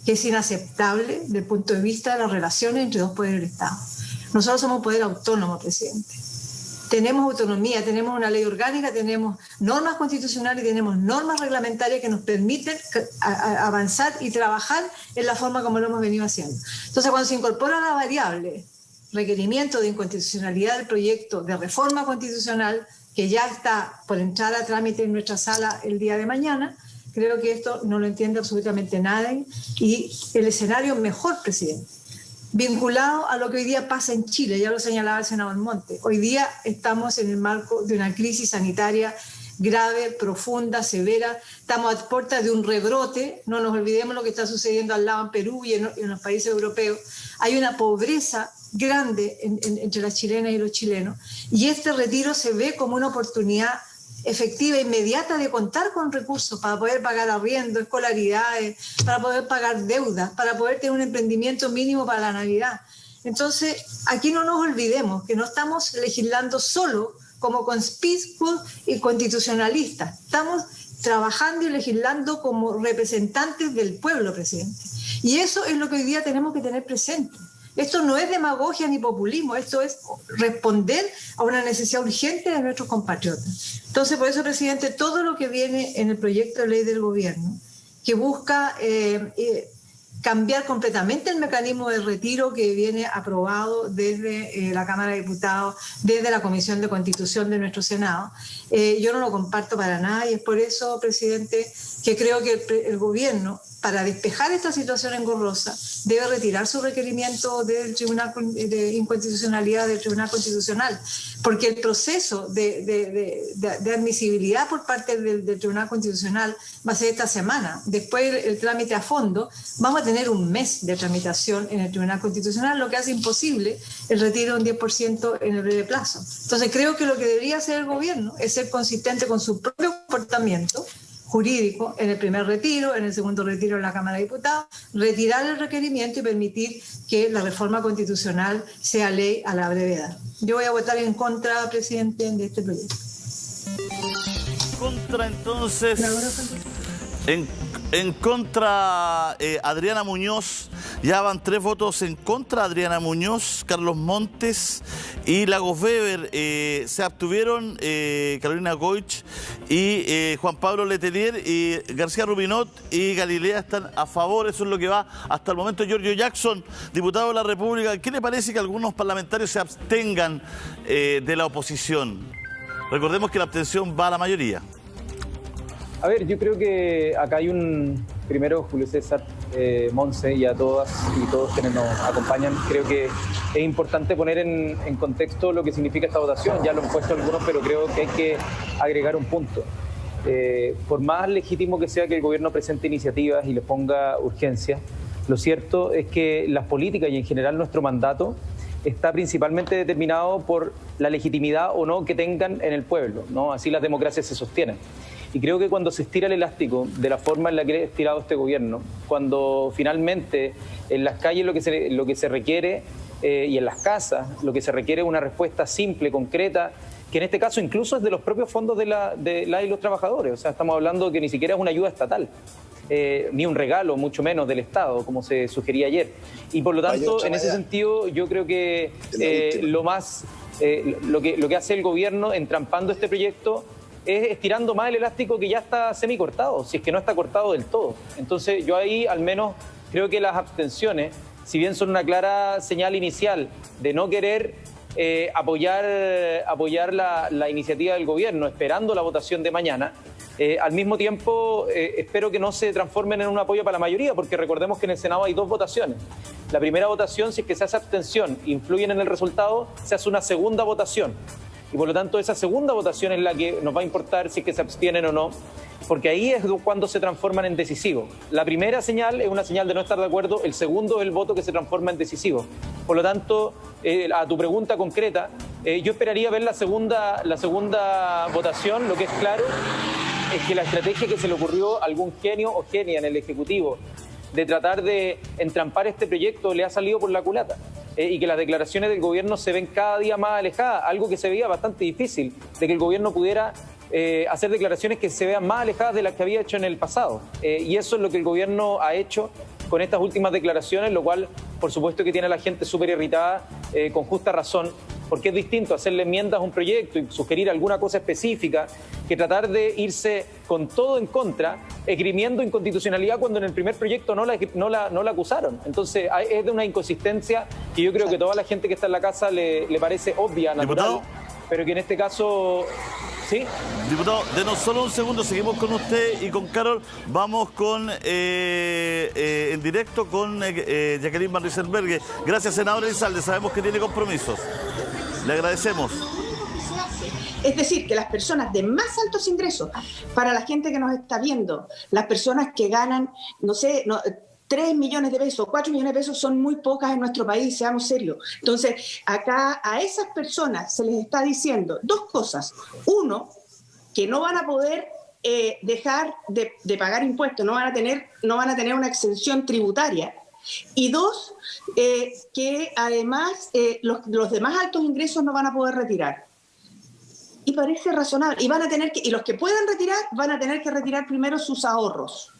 que es inaceptable desde el punto de vista de las relaciones entre dos poderes del Estado. Nosotros somos un poder autónomo, presidente. Tenemos autonomía, tenemos una ley orgánica, tenemos normas constitucionales y tenemos normas reglamentarias que nos permiten avanzar y trabajar en la forma como lo hemos venido haciendo. Entonces, cuando se incorpora la variable requerimiento de inconstitucionalidad del proyecto de reforma constitucional, que ya está por entrar a trámite en nuestra sala el día de mañana, creo que esto no lo entiende absolutamente nadie y el escenario mejor, presidente, vinculado a lo que hoy día pasa en Chile, ya lo señalaba el senador Monte. Hoy día estamos en el marco de una crisis sanitaria grave, profunda, severa, estamos a puertas de un rebrote, no nos olvidemos lo que está sucediendo al lado en Perú y en los países europeos. Hay una pobreza grande entre las chilenas y los chilenos y este retiro se ve como una oportunidad efectiva, inmediata de contar con recursos para poder pagar arriendo, escolaridades, para poder pagar deudas, para poder tener un emprendimiento mínimo para la Navidad. Entonces, aquí no nos olvidemos que no estamos legislando solo como conspicuos y constitucionalistas, estamos trabajando y legislando como representantes del pueblo, presidente. Y eso es lo que hoy día tenemos que tener presente. Esto no es demagogia ni populismo, esto es responder a una necesidad urgente de nuestros compatriotas. Entonces, por eso, presidente, todo lo que viene en el proyecto de ley del gobierno, que busca cambiar completamente el mecanismo de retiro que viene aprobado desde la Cámara de Diputados, desde la Comisión de Constitución de nuestro Senado, yo no lo comparto para nada y es por eso, presidente, que creo que el gobierno, para despejar esta situación engorrosa, debe retirar su requerimiento del Tribunal de Inconstitucionalidad del Tribunal Constitucional, porque el proceso de admisibilidad por parte del Tribunal Constitucional va a ser esta semana. Después el trámite a fondo, vamos a tener un mes de tramitación en el Tribunal Constitucional, lo que hace imposible el retiro de un 10% en el breve plazo. Entonces creo que lo que debería hacer el gobierno es ser consistente con su propio comportamiento jurídico en el primer retiro, en el segundo retiro en la Cámara de Diputados, retirar el requerimiento y permitir que la reforma constitucional sea ley a la brevedad. Yo voy a votar en contra, presidente, de este proyecto. Contra, entonces, En contra, Adriana Muñoz. Ya van 3 votos en contra. Adriana Muñoz, Carlos Montes y Lagos Weber. Se abstuvieron Carolina Goich y Juan Pablo Letelier, y García Rubinot y Galilea están a favor. Eso es lo que va hasta el momento. Giorgio Jackson, diputado de la República, ¿qué le parece que algunos parlamentarios se abstengan de la oposición? Recordemos que la abstención va a la mayoría. A ver, yo creo que acá hay primero, Julio César, Monse y a todas y todos quienes nos acompañan, creo que es importante poner en contexto lo que significa esta votación. Ya lo han puesto algunos, pero creo que hay que agregar un punto. Por más legítimo que sea que el gobierno presente iniciativas y le ponga urgencia, lo cierto es que las políticas y en general nuestro mandato está principalmente determinado por la legitimidad o no que tengan en el pueblo, ¿no? Así las democracias se sostienen. Y creo que cuando se estira el elástico de la forma en la que ha estirado este gobierno, cuando finalmente en las calles lo que se requiere y en las casas lo que se requiere es una respuesta simple, concreta, que en este caso incluso es de los propios fondos de la y los trabajadores. O sea, estamos hablando que ni siquiera es una ayuda estatal, ni un regalo, mucho menos del Estado, como se sugería ayer. Y por lo tanto, en ese sentido, yo creo que lo que hace el gobierno entrampando este proyecto es estirando más el elástico que ya está semicortado, si es que no está cortado del todo. Entonces yo ahí al menos creo que las abstenciones, si bien son una clara señal inicial de no querer apoyar la iniciativa del gobierno esperando la votación de mañana, al mismo tiempo espero que no se transformen en un apoyo para la mayoría, porque recordemos que en el Senado hay 2 votaciones. La primera votación, si es que se hace abstención, influyen en el resultado, se hace una segunda votación. Y por lo tanto esa segunda votación es la que nos va a importar si es que se abstienen o no, porque ahí es cuando se transforman en decisivo. La primera señal es una señal de no estar de acuerdo, el segundo es el voto que se transforma en decisivo. Por lo tanto, a tu pregunta concreta, yo esperaría ver la segunda votación. Lo que es claro es que la estrategia que se le ocurrió a algún genio o genia en el Ejecutivo de tratar de entrampar este proyecto le ha salido por la culata. Y que las declaraciones del gobierno se ven cada día más alejadas, algo que se veía bastante difícil, de que el gobierno pudiera hacer declaraciones que se vean más alejadas de las que había hecho en el pasado. Y eso es lo que el gobierno ha hecho con estas últimas declaraciones, lo cual, por supuesto, que tiene a la gente súper irritada, con justa razón, porque es distinto hacerle enmiendas a un proyecto y sugerir alguna cosa específica que tratar de irse con todo en contra, esgrimiendo inconstitucionalidad cuando en el primer proyecto no la acusaron. Entonces es de una inconsistencia que yo creo que toda la gente que está en la casa le parece obvia, natural, ¿Diputado? Pero que en este caso... ¿Sí? Diputado, denos solo un segundo, seguimos con usted y con Carol. Vamos con en directo con Jacqueline Van Rieselberghe. Gracias, senadora Elizalde, sabemos que tiene compromisos. Le agradecemos. Es decir, que las personas de más altos ingresos, para la gente que nos está viendo, las personas que ganan, 3 millones de pesos, 4 millones de pesos son muy pocas en nuestro país, seamos serios. Entonces, acá a esas personas se les está diciendo 2 cosas. Uno, que no van a poder dejar de pagar impuestos, no van a tener una exención tributaria. Y 2, que además los de más altos ingresos no van a poder retirar. Y parece razonable. Y los que puedan retirar van a tener que retirar primero sus ahorros.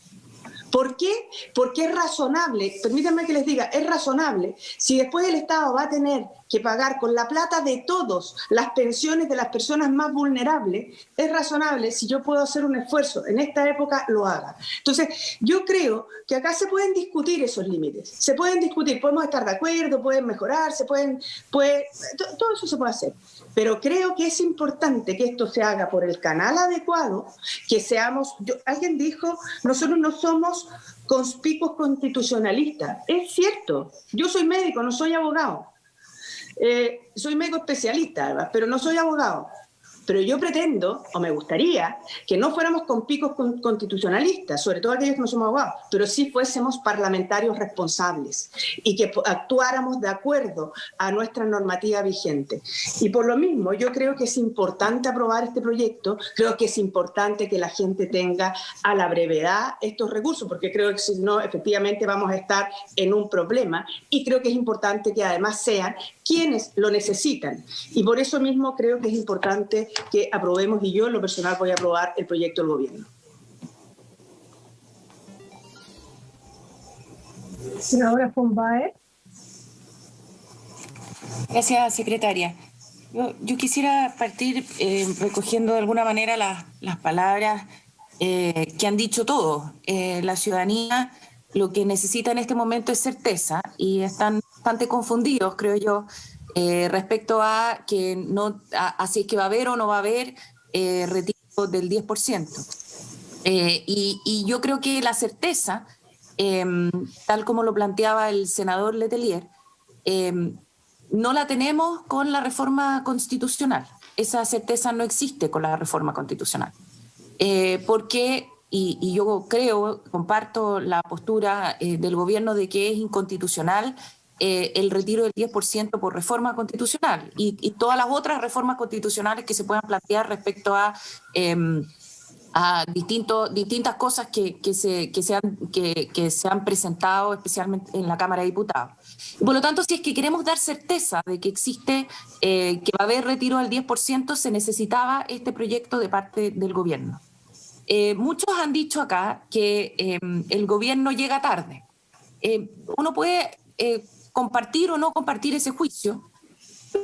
¿Por qué? Porque es razonable, permítanme que les diga, es razonable. Si después el Estado va a tener que pagar con la plata de todos las pensiones de las personas más vulnerables, es razonable, si yo puedo hacer un esfuerzo en esta época, lo haga. Entonces, yo creo que acá se pueden discutir esos límites, se pueden discutir, podemos estar de acuerdo, pueden mejorar, todo eso se puede hacer. Pero creo que es importante que esto se haga por el canal adecuado, que seamos... alguien dijo, nosotros no somos conspicuos constitucionalistas. Es cierto, yo soy médico, no soy abogado. Soy médico especialista, además, pero no soy abogado. Pero yo pretendo, o me gustaría, que no fuéramos conspicos constitucionalistas, sobre todo aquellos que no somos abogados, pero sí fuésemos parlamentarios responsables y que actuáramos de acuerdo a nuestra normativa vigente. Y por lo mismo, yo creo que es importante aprobar este proyecto, creo que es importante que la gente tenga a la brevedad estos recursos, porque creo que si no, efectivamente vamos a estar en un problema, y creo que es importante que además sean quienes lo necesitan. Y por eso mismo creo que es importante que aprobemos, y yo en lo personal voy a aprobar el proyecto del gobierno. Senadora Pombae. Gracias, secretaria. Yo quisiera partir recogiendo de alguna manera las palabras que han dicho todos. La ciudadanía lo que necesita en este momento es certeza y están bastante confundidos, creo yo, respecto a que no, si es que va a haber o no va a haber retiro del 10%. Y yo creo que la certeza, tal como lo planteaba el senador Letelier, no la tenemos con la reforma constitucional. Esa certeza no existe con la reforma constitucional. Porque, y yo creo, comparto la postura del gobierno de que es inconstitucional el retiro del 10% por reforma constitucional y todas las otras reformas constitucionales que se puedan plantear respecto a distintas cosas que se han presentado especialmente en la Cámara de Diputados. Y por lo tanto, si es que queremos dar certeza de que existe, que va a haber retiro del 10%, se necesitaba este proyecto de parte del gobierno. Muchos han dicho acá que el gobierno llega tarde. Uno puede compartir o no compartir ese juicio,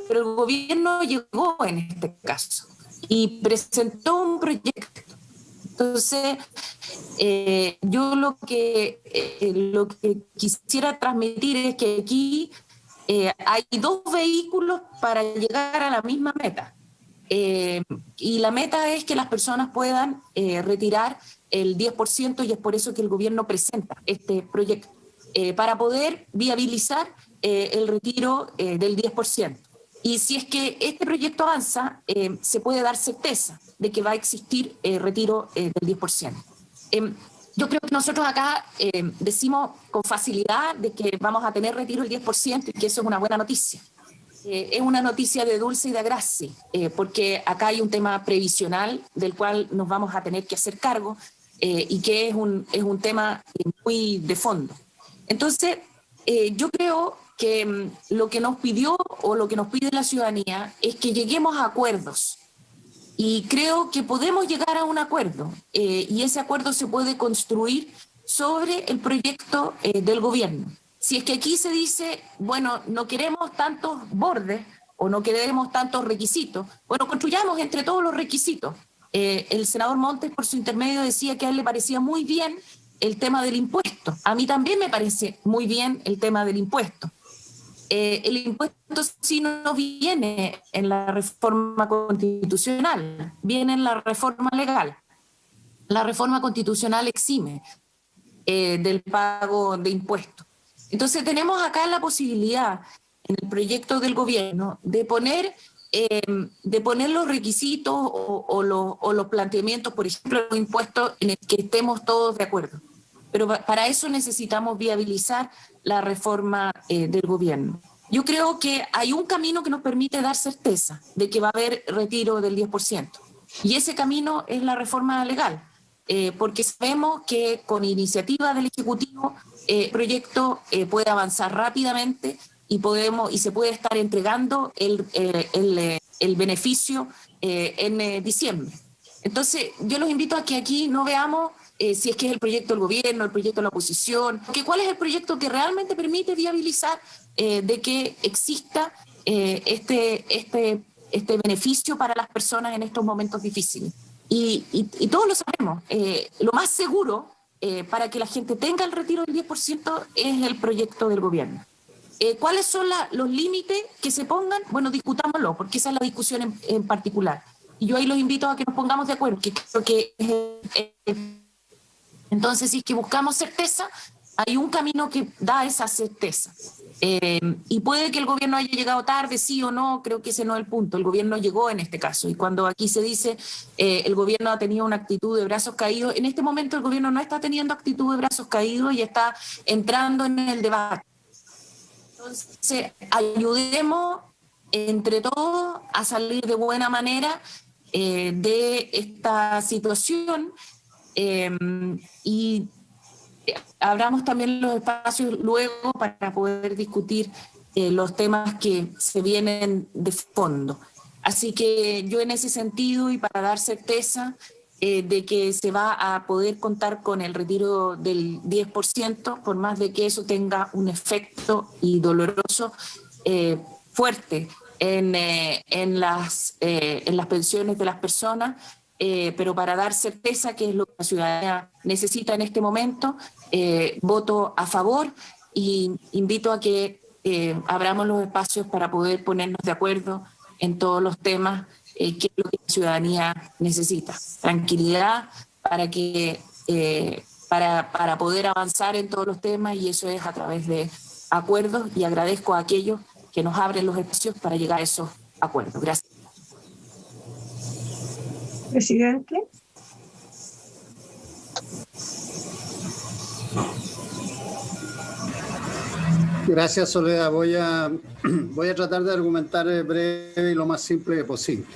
pero el gobierno llegó en este caso y presentó un proyecto. Entonces, yo lo que quisiera transmitir es que aquí hay dos vehículos para llegar a la misma meta. Y la meta es que las personas puedan retirar el 10% y es por eso que el gobierno presenta este proyecto, para poder viabilizar el retiro del 10%. Y si es que este proyecto avanza, se puede dar certeza de que va a existir retiro del 10%. Yo creo que nosotros acá decimos con facilidad de que vamos a tener retiro del 10% y que eso es una buena noticia. Es una noticia de dulce y de gracia, porque acá hay un tema previsional del cual nos vamos a tener que hacer cargo y que es un tema muy de fondo. Entonces, yo creo que lo que nos pidió o lo que nos pide la ciudadanía es que lleguemos a acuerdos. Y creo que podemos llegar a un acuerdo y ese acuerdo se puede construir sobre el proyecto del gobierno. Si es que aquí se dice, bueno, no queremos tantos bordes o no queremos tantos requisitos, bueno, construyamos entre todos los requisitos. El senador Montes, por su intermedio, decía que a él le parecía muy bien el tema del impuesto. A mí también me parece muy bien el tema del impuesto. El impuesto sí no viene en la reforma constitucional, viene en la reforma legal. La reforma constitucional exime del pago de impuestos. Entonces tenemos acá la posibilidad en el proyecto del gobierno de poner los requisitos o los planteamientos, por ejemplo, los impuestos en el que estemos todos de acuerdo. Pero para eso necesitamos viabilizar la reforma del gobierno. Yo creo que hay un camino que nos permite dar certeza de que va a haber retiro del 10%. Y ese camino es la reforma legal, porque sabemos que con iniciativa del Ejecutivo el proyecto puede avanzar rápidamente y se puede estar entregando el beneficio en diciembre. Entonces, yo los invito a que aquí no veamos si es que es el proyecto del gobierno, el proyecto de la oposición, cuál es el proyecto que realmente permite viabilizar de que exista este beneficio para las personas en estos momentos difíciles. Y todos lo sabemos, lo más seguro para que la gente tenga el retiro del 10% es el proyecto del gobierno. ¿Cuáles son los límites que se pongan? Bueno, discutámoslo, porque esa es la discusión en particular. Y yo ahí los invito a que nos pongamos de acuerdo, que creo que entonces, si es que buscamos certeza, hay un camino que da esa certeza. Y puede que el gobierno haya llegado tarde, sí o no, creo que ese no es el punto. El gobierno llegó en este caso. Y cuando aquí se dice el gobierno ha tenido una actitud de brazos caídos, en este momento el gobierno no está teniendo actitud de brazos caídos y está entrando en el debate. Entonces, ayudemos entre todos a salir de buena manera de esta situación. Y abramos también los espacios luego para poder discutir los temas que se vienen de fondo. Así que yo en ese sentido y para dar certeza, de que se va a poder contar con el retiro del 10%, por más de que eso tenga un efecto y doloroso fuerte en las pensiones de las personas, pero para dar certeza, que es lo que la ciudadanía necesita en este momento, voto a favor y invito a que abramos los espacios para poder ponernos de acuerdo en todos los temas que es lo que la ciudadanía necesita. Tranquilidad para poder avanzar en todos los temas, y eso es a través de acuerdos, y agradezco a aquellos que nos abren los espacios para llegar a esos acuerdos. Gracias. Presidente. Gracias, Soledad. Voy a tratar de argumentar breve y lo más simple posible.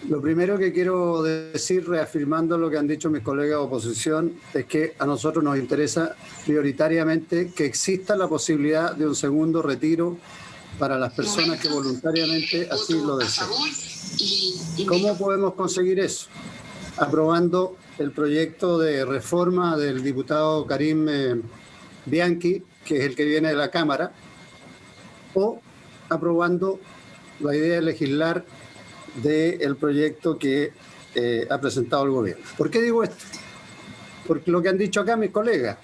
Lo primero que quiero decir, reafirmando lo que han dicho mis colegas de oposición, es que a nosotros nos interesa prioritariamente que exista la posibilidad de un segundo retiro para las personas que voluntariamente así lo desean. ¿Cómo podemos conseguir eso? Aprobando el proyecto de reforma del diputado Karim Bianchi, que es el que viene de la Cámara, o aprobando la idea de legislar del proyecto que ha presentado el gobierno. ¿Por qué digo esto? Porque lo que han dicho acá mis colegas,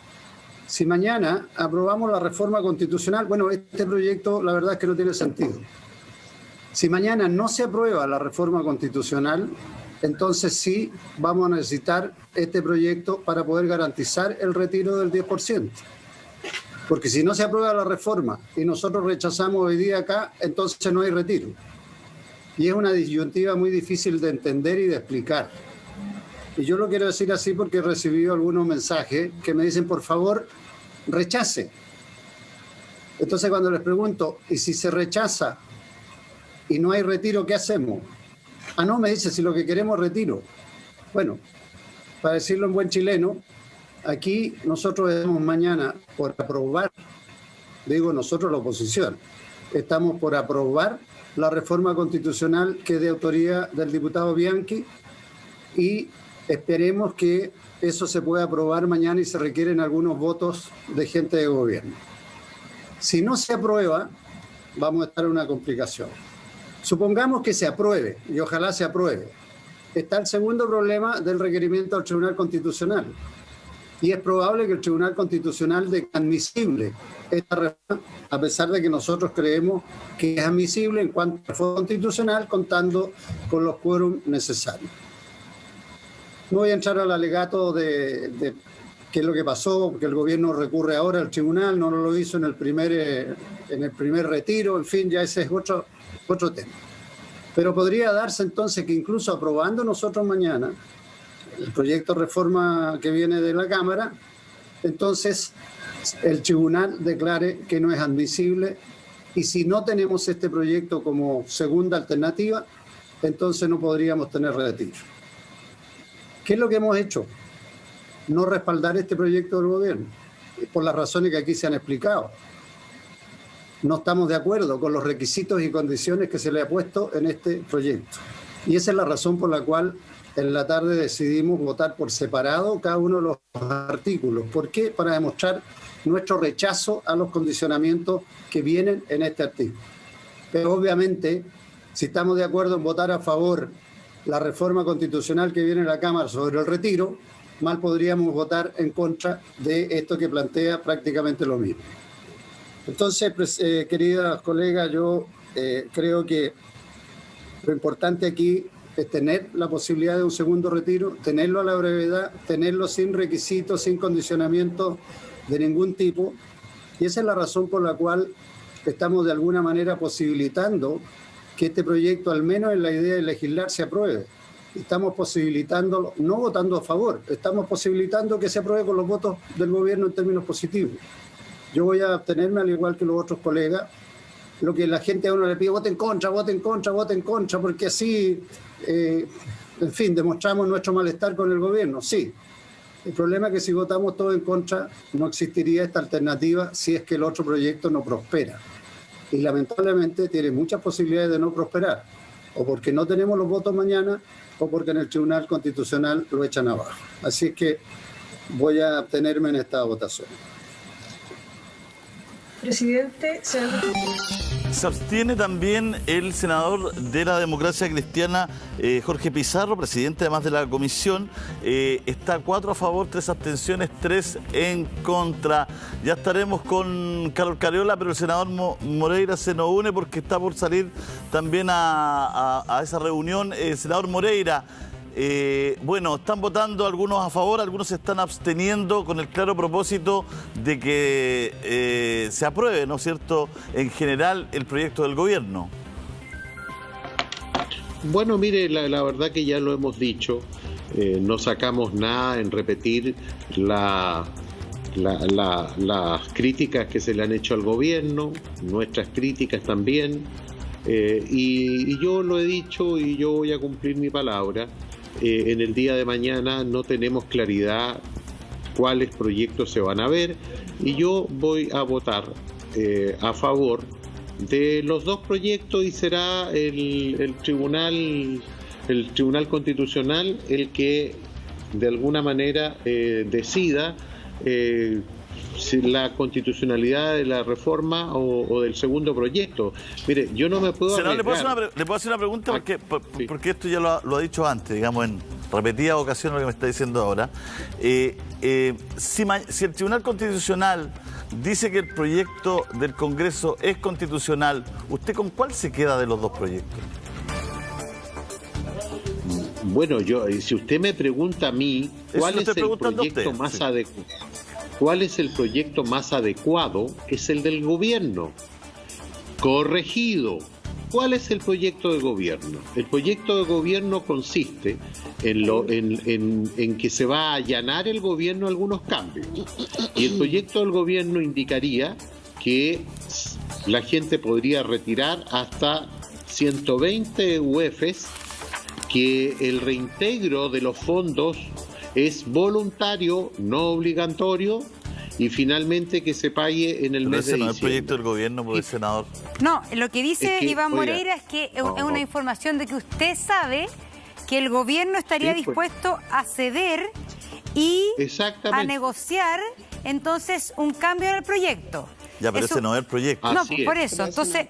si mañana aprobamos la reforma constitucional, bueno, este proyecto la verdad es que no tiene sentido. Si mañana no se aprueba la reforma constitucional, entonces sí vamos a necesitar este proyecto para poder garantizar el retiro del 10%. Porque si no se aprueba la reforma y nosotros rechazamos hoy día acá, entonces no hay retiro. Y es una disyuntiva muy difícil de entender y de explicar. Y yo lo quiero decir así porque he recibido algunos mensajes que me dicen, por favor, rechace. Entonces cuando les pregunto, ¿y si se rechaza y no hay retiro, qué hacemos? Ah, no, me dice, si lo que queremos es retiro. Bueno, para decirlo en buen chileno, aquí nosotros estamos mañana por aprobar, digo nosotros la oposición, estamos por aprobar la reforma constitucional que es de autoría del diputado Bianchi, y esperemos que eso se pueda aprobar mañana y se requieren algunos votos de gente de gobierno. Si no se aprueba, vamos a estar en una complicación. Supongamos que se apruebe, y ojalá se apruebe. Está el segundo problema del requerimiento al Tribunal Constitucional. Y es probable que el Tribunal Constitucional declare admisible esta reforma, a pesar de que nosotros creemos que es admisible en cuanto a reforma constitucional, contando con los quórum necesarios. No voy a entrar al alegato de qué es lo que pasó, porque el gobierno recurre ahora al tribunal, no lo hizo en el primer retiro, en fin, ya ese es otro tema. Pero podría darse entonces que incluso aprobando nosotros mañana el proyecto de reforma que viene de la Cámara, entonces el tribunal declare que no es admisible, y si no tenemos este proyecto como segunda alternativa, entonces no podríamos tener retiro. ¿Qué es lo que hemos hecho? No respaldar este proyecto del gobierno, por las razones que aquí se han explicado. No estamos de acuerdo con los requisitos y condiciones que se le ha puesto en este proyecto. Y esa es la razón por la cual en la tarde decidimos votar por separado cada uno de los artículos. ¿Por qué? Para demostrar nuestro rechazo a los condicionamientos que vienen en este artículo. Pero obviamente, si estamos de acuerdo en votar a favor la reforma constitucional que viene en la Cámara sobre el retiro, mal podríamos votar en contra de esto que plantea prácticamente lo mismo. Entonces, queridas colegas, yo creo que lo importante aquí es tener la posibilidad de un segundo retiro, tenerlo a la brevedad, tenerlo sin requisitos, sin condicionamiento de ningún tipo. Y esa es la razón por la cual estamos de alguna manera posibilitando que este proyecto, al menos en la idea de legislar, se apruebe. Estamos posibilitándolo, no votando a favor, estamos posibilitando que se apruebe con los votos del gobierno en términos positivos. Yo voy a abstenerme, al igual que los otros colegas. Lo que la gente a uno le pide, vote en contra, vote en contra, vote en contra, porque así, en fin, demostramos nuestro malestar con el gobierno. Sí, el problema es que si votamos todo en contra, no existiría esta alternativa si es que el otro proyecto no prospera. Y lamentablemente tiene muchas posibilidades de no prosperar, o porque no tenemos los votos mañana, o porque en el Tribunal Constitucional lo echan abajo. Así que voy a abstenerme en esta votación. Presidente, se abstiene también el senador de la Democracia Cristiana, Jorge Pizarro, presidente además de la comisión. Está 4 a favor, 3 abstenciones, 3 en contra. Ya estaremos con Carol Cariola, pero el senador Moreira se nos une porque está por salir también a esa reunión. Senador Moreira, bueno, están votando algunos a favor, algunos se están absteniendo con el claro propósito de que se apruebe, ¿no es cierto?, en general el proyecto del gobierno. Bueno, mire, la verdad que ya lo hemos dicho, no sacamos nada en repetir las críticas que se le han hecho al gobierno, nuestras críticas también, y yo lo he dicho y yo voy a cumplir mi palabra. En el día de mañana no tenemos claridad cuáles proyectos se van a ver y yo voy a votar a favor de los 2 proyectos y será el Tribunal Constitucional el que de alguna manera decida si la constitucionalidad de la reforma o del segundo proyecto. Mire, yo no me puedo Senador, ¿le puedo hacer una pregunta? Porque esto ya lo ha dicho antes, digamos, en repetidas ocasiones lo que me está diciendo ahora. Si el Tribunal Constitucional dice que el proyecto del Congreso es constitucional, ¿usted con cuál se queda de los 2 proyectos? Bueno, si usted me pregunta a mí, ¿cuál es el proyecto más adecuado? ¿Cuál es el proyecto más adecuado? Es el del gobierno. Corregido. ¿Cuál es el proyecto de gobierno? El proyecto de gobierno consiste en que se va a allanar el gobierno algunos cambios. Y el proyecto del gobierno indicaría que la gente podría retirar hasta 120 UFs, que el reintegro de los fondos es voluntario, no obligatorio, y finalmente que se pague en el mes de diciembre. No es el proyecto del gobierno, por el senador. No, lo que dice Iván Moreira es que es no. una información de que usted sabe que el gobierno estaría dispuesto a ceder y a negociar entonces un cambio en el proyecto. Ya, pero ese no es el proyecto. No, por eso. Entonces,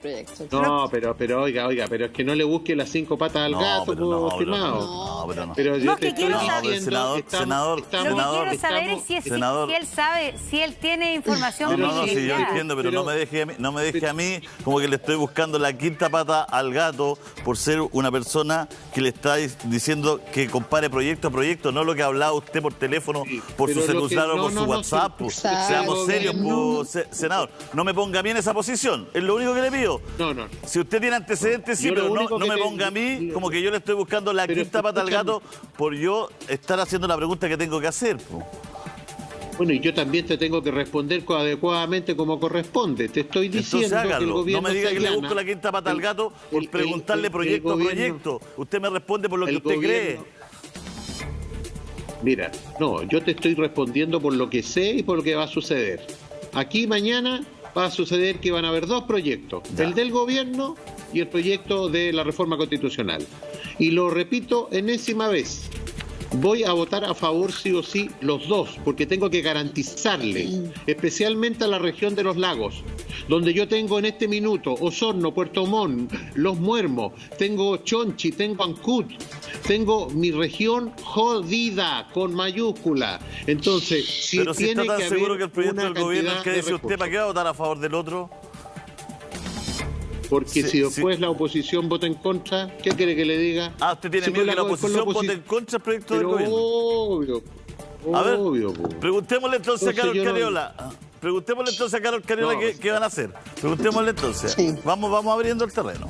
no, pero oiga, pero es que no le busque las 5 patas al gato, estimado. No, pero no. Pero yo te estoy diciendo, senador, lo que quiero saber es si él sabe, si él tiene información. No, sí, yo entiendo, pero no me deje a mí como que le estoy buscando la 5ª pata al gato por ser una persona que le está diciendo que compare proyecto a proyecto, no lo que hablaba usted por teléfono, por su celular o por su WhatsApp. Seamos serios, senador. No me ponga a mí en esa posición, es lo único que le pido. No. Si usted tiene antecedentes, sí, pero no me ponga a mí como que yo le estoy buscando la 5ª pata al gato por yo estar haciendo la pregunta que tengo que hacer. Bueno, y yo también te tengo que responder adecuadamente como corresponde. Te estoy diciendo entonces hágalo. Que el gobierno no me diga que le busco la 5ª pata al gato por preguntarle proyecto a proyecto. Usted me responde por lo que usted cree. Mira, no, yo te estoy respondiendo por lo que sé y por lo que va a suceder. Aquí mañana va a suceder que van a haber 2 proyectos, el del gobierno y el proyecto de la reforma constitucional. Y lo repito enésima vez, voy a votar a favor sí o sí los 2, porque tengo que garantizarle, especialmente a la región de los lagos, donde yo tengo en este minuto Osorno, Puerto Montt, Los Muermos, tengo Chonchi, tengo Ancud, tengo mi región jodida, con mayúscula. Entonces, si pero si tiene está tan que seguro haber que el proyecto del gobierno es que dice recursos. usted, ¿para qué va a votar a favor del otro? Porque si después la oposición vota en contra, ¿qué quiere que le diga? Usted tiene miedo que la oposición vote en contra del proyecto del gobierno. Obvio. A ver, preguntémosle entonces a Carol Cariola. Preguntémosle entonces a Carol Cariola qué van a hacer. Preguntémosle entonces. Sí. Vamos abriendo el terreno.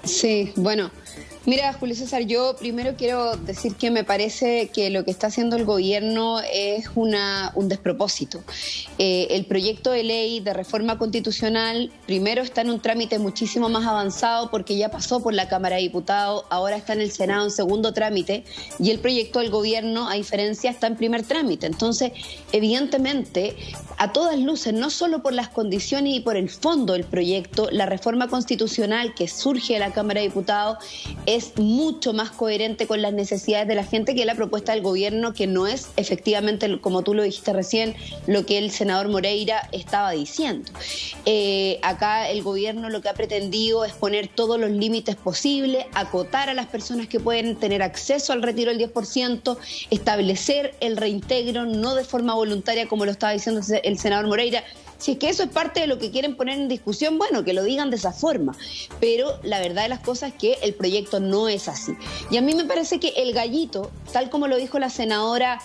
Sí, bueno. Mira, Julio César, yo primero quiero decir que me parece que lo que está haciendo el gobierno es un despropósito. El proyecto de ley de reforma constitucional primero está en un trámite muchísimo más avanzado porque ya pasó por la Cámara de Diputados, ahora está en el Senado en segundo trámite y el proyecto del gobierno, a diferencia, está en primer trámite. Entonces, evidentemente, a todas luces, no solo por las condiciones y por el fondo del proyecto, la reforma constitucional que surge de la Cámara de Diputados es mucho más coherente con las necesidades de la gente que la propuesta del gobierno, que no es efectivamente, como tú lo dijiste recién, lo que el senador Moreira estaba diciendo. Acá el gobierno lo que ha pretendido es poner todos los límites posibles, acotar a las personas que pueden tener acceso al retiro del 10%, establecer el reintegro, no de forma voluntaria como lo estaba diciendo el senador Moreira. Si es que eso es parte de lo que quieren poner en discusión, bueno, que lo digan de esa forma. Pero la verdad de las cosas es que el proyecto no es así. Y a mí me parece que el gallito, tal como lo dijo la senadora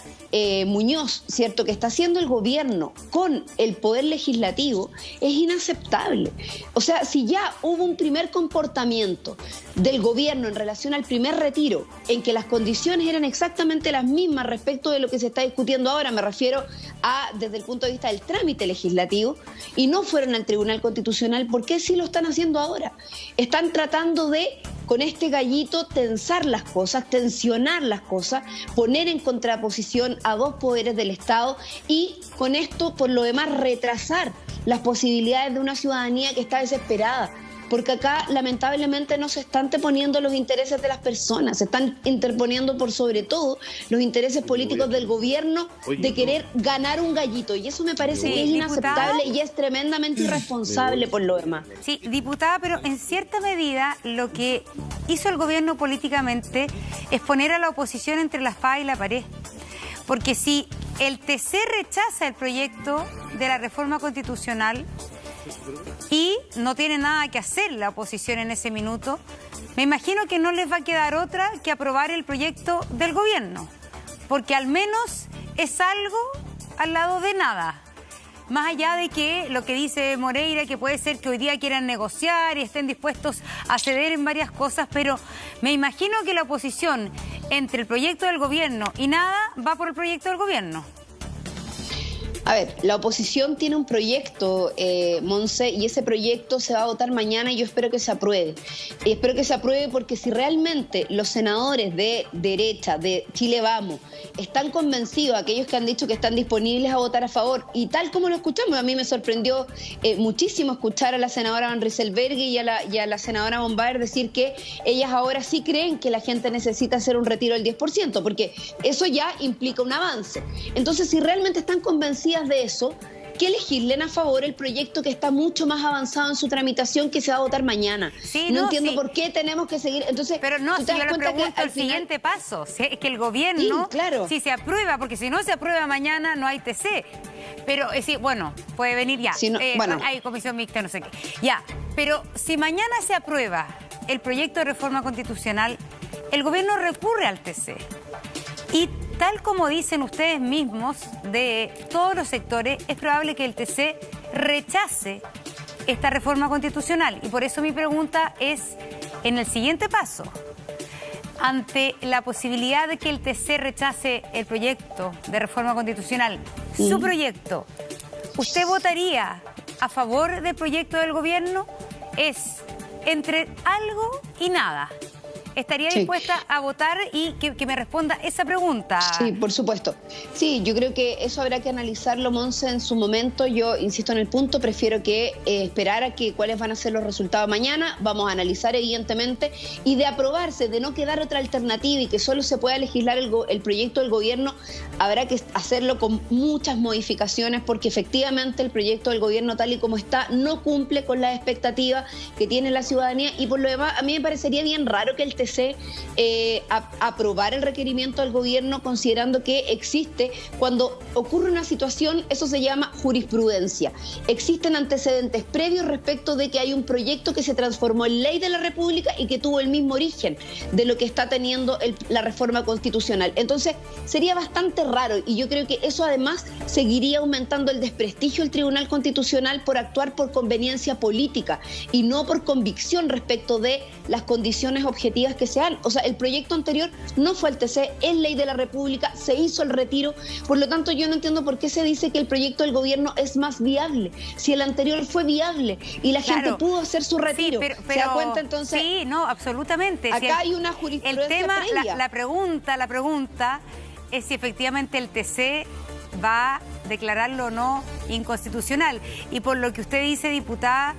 Muñoz, ¿cierto?, que está haciendo el gobierno con el poder legislativo, es inaceptable. O sea, si ya hubo un primer comportamiento del gobierno en relación al primer retiro, en que las condiciones eran exactamente las mismas respecto de lo que se está discutiendo ahora, me refiero a desde el punto de vista del trámite legislativo, y no fueron al Tribunal Constitucional, ¿por qué sí lo están haciendo ahora? Están tratando de, con este gallito, tensar las cosas, tensionar las cosas, poner en contraposición a dos poderes del Estado y con esto, por lo demás, retrasar las posibilidades de una ciudadanía que está desesperada. Porque acá, lamentablemente, no se están interponiendo los intereses de las personas, se están interponiendo por sobre todo los intereses políticos del gobierno de querer ganar un gallito. Y eso me parece que es inaceptable y es tremendamente irresponsable por lo demás. Sí, diputada, pero en cierta medida lo que hizo el gobierno políticamente es poner a la oposición entre la espada y la pared. Porque si el TC rechaza el proyecto de la reforma constitucional y no tiene nada que hacer la oposición en ese minuto, me imagino que no les va a quedar otra que aprobar el proyecto del gobierno, porque al menos es algo al lado de nada. Más allá de que lo que dice Moreira, que puede ser que hoy día quieran negociar y estén dispuestos a ceder en varias cosas, pero me imagino que la oposición entre el proyecto del gobierno y nada va por el proyecto del gobierno. A ver, la oposición tiene un proyecto, Monse, y ese proyecto se va a votar mañana y yo espero que se apruebe. Y espero que se apruebe porque si realmente los senadores de derecha, de Chile Vamos, están convencidos, aquellos que han dicho que están disponibles a votar a favor, y tal como lo escuchamos, a mí me sorprendió muchísimo escuchar a la senadora Van Rieselberghe y a la senadora Bombaer decir que ellas ahora sí creen que la gente necesita hacer un retiro del 10%, porque eso ya implica un avance. Entonces, si realmente están convencidas de eso, que legislen a favor el proyecto que está mucho más avanzado en su tramitación, que se va a votar mañana. Sí, no entiendo por qué tenemos que seguir. Entonces, pero no, si yo le pregunto el siguiente paso, es que el gobierno, si se aprueba, porque si no se aprueba mañana no hay TC. Pero sí, bueno, puede venir ya. Si no, hay comisión mixta, no sé qué. Ya, pero si mañana se aprueba el proyecto de reforma constitucional, el gobierno recurre al TC. Y tal como dicen ustedes mismos de todos los sectores, es probable que el TC rechace esta reforma constitucional. Y por eso mi pregunta es, en el siguiente paso, ante la posibilidad de que el TC rechace el proyecto de reforma constitucional, su proyecto, ¿usted votaría a favor del proyecto del gobierno? Es entre algo y nada. ¿Estaría dispuesta a votar y que me responda esa pregunta? Sí, por supuesto. Sí, yo creo que eso habrá que analizarlo, Monse, en su momento. Yo insisto en el punto, prefiero que esperar a que cuáles van a ser los resultados mañana. Vamos a analizar, evidentemente, y de aprobarse, de no quedar otra alternativa y que solo se pueda legislar el proyecto del gobierno, habrá que hacerlo con muchas modificaciones, porque efectivamente el proyecto del gobierno, tal y como está, no cumple con las expectativas que tiene la ciudadanía. Y por lo demás, a mí me parecería bien raro que el TC aprobar el requerimiento del gobierno, considerando que existe, cuando ocurre una situación, eso se llama jurisprudencia. Existen antecedentes previos respecto de que hay un proyecto que se transformó en ley de la República y que tuvo el mismo origen de lo que está teniendo la reforma constitucional. Entonces, sería bastante raro, y yo creo que eso además seguiría aumentando el desprestigio del Tribunal Constitucional por actuar por conveniencia política y no por convicción respecto de las condiciones objetivas que se dan. O sea, el proyecto anterior no fue al TC, es ley de la República, se hizo el retiro. Por lo tanto, yo no entiendo por qué se dice que el proyecto del gobierno es más viable, si el anterior fue viable y la gente pudo hacer su retiro. Sí, ¿se da cuenta entonces? Sí, no, absolutamente. Acá hay una jurisprudencia el tema, previa. La pregunta es si efectivamente el TC va a declararlo o no inconstitucional. Y por lo que usted dice, diputada,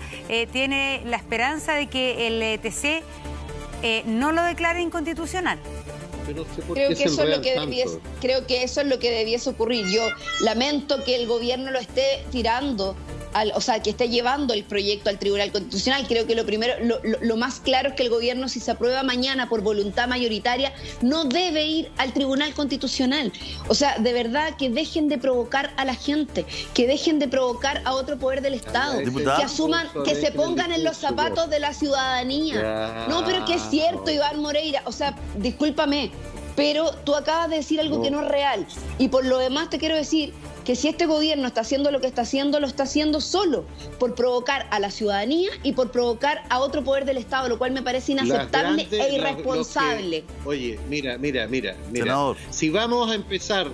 tiene la esperanza de que el TC no lo declare inconstitucional. Creo que eso es lo que debiese ocurrir. Yo lamento que el gobierno lo esté tirando, que esté llevando el proyecto al Tribunal Constitucional. Creo que lo más claro es que el gobierno, si se aprueba mañana por voluntad mayoritaria, no debe ir al Tribunal Constitucional. O sea, de verdad, que dejen de provocar a la gente, que dejen de provocar a otro poder del Estado, que asuman, que se pongan en los zapatos de la ciudadanía. No, pero que es cierto, Iván Moreira, o sea, discúlpame, pero tú acabas de decir algo que no es real. Y por lo demás te quiero decir que si este gobierno está haciendo lo que está haciendo, lo está haciendo solo por provocar a la ciudadanía y por provocar a otro poder del Estado, lo cual me parece inaceptable e irresponsable. Oye, mira. Si vamos a empezar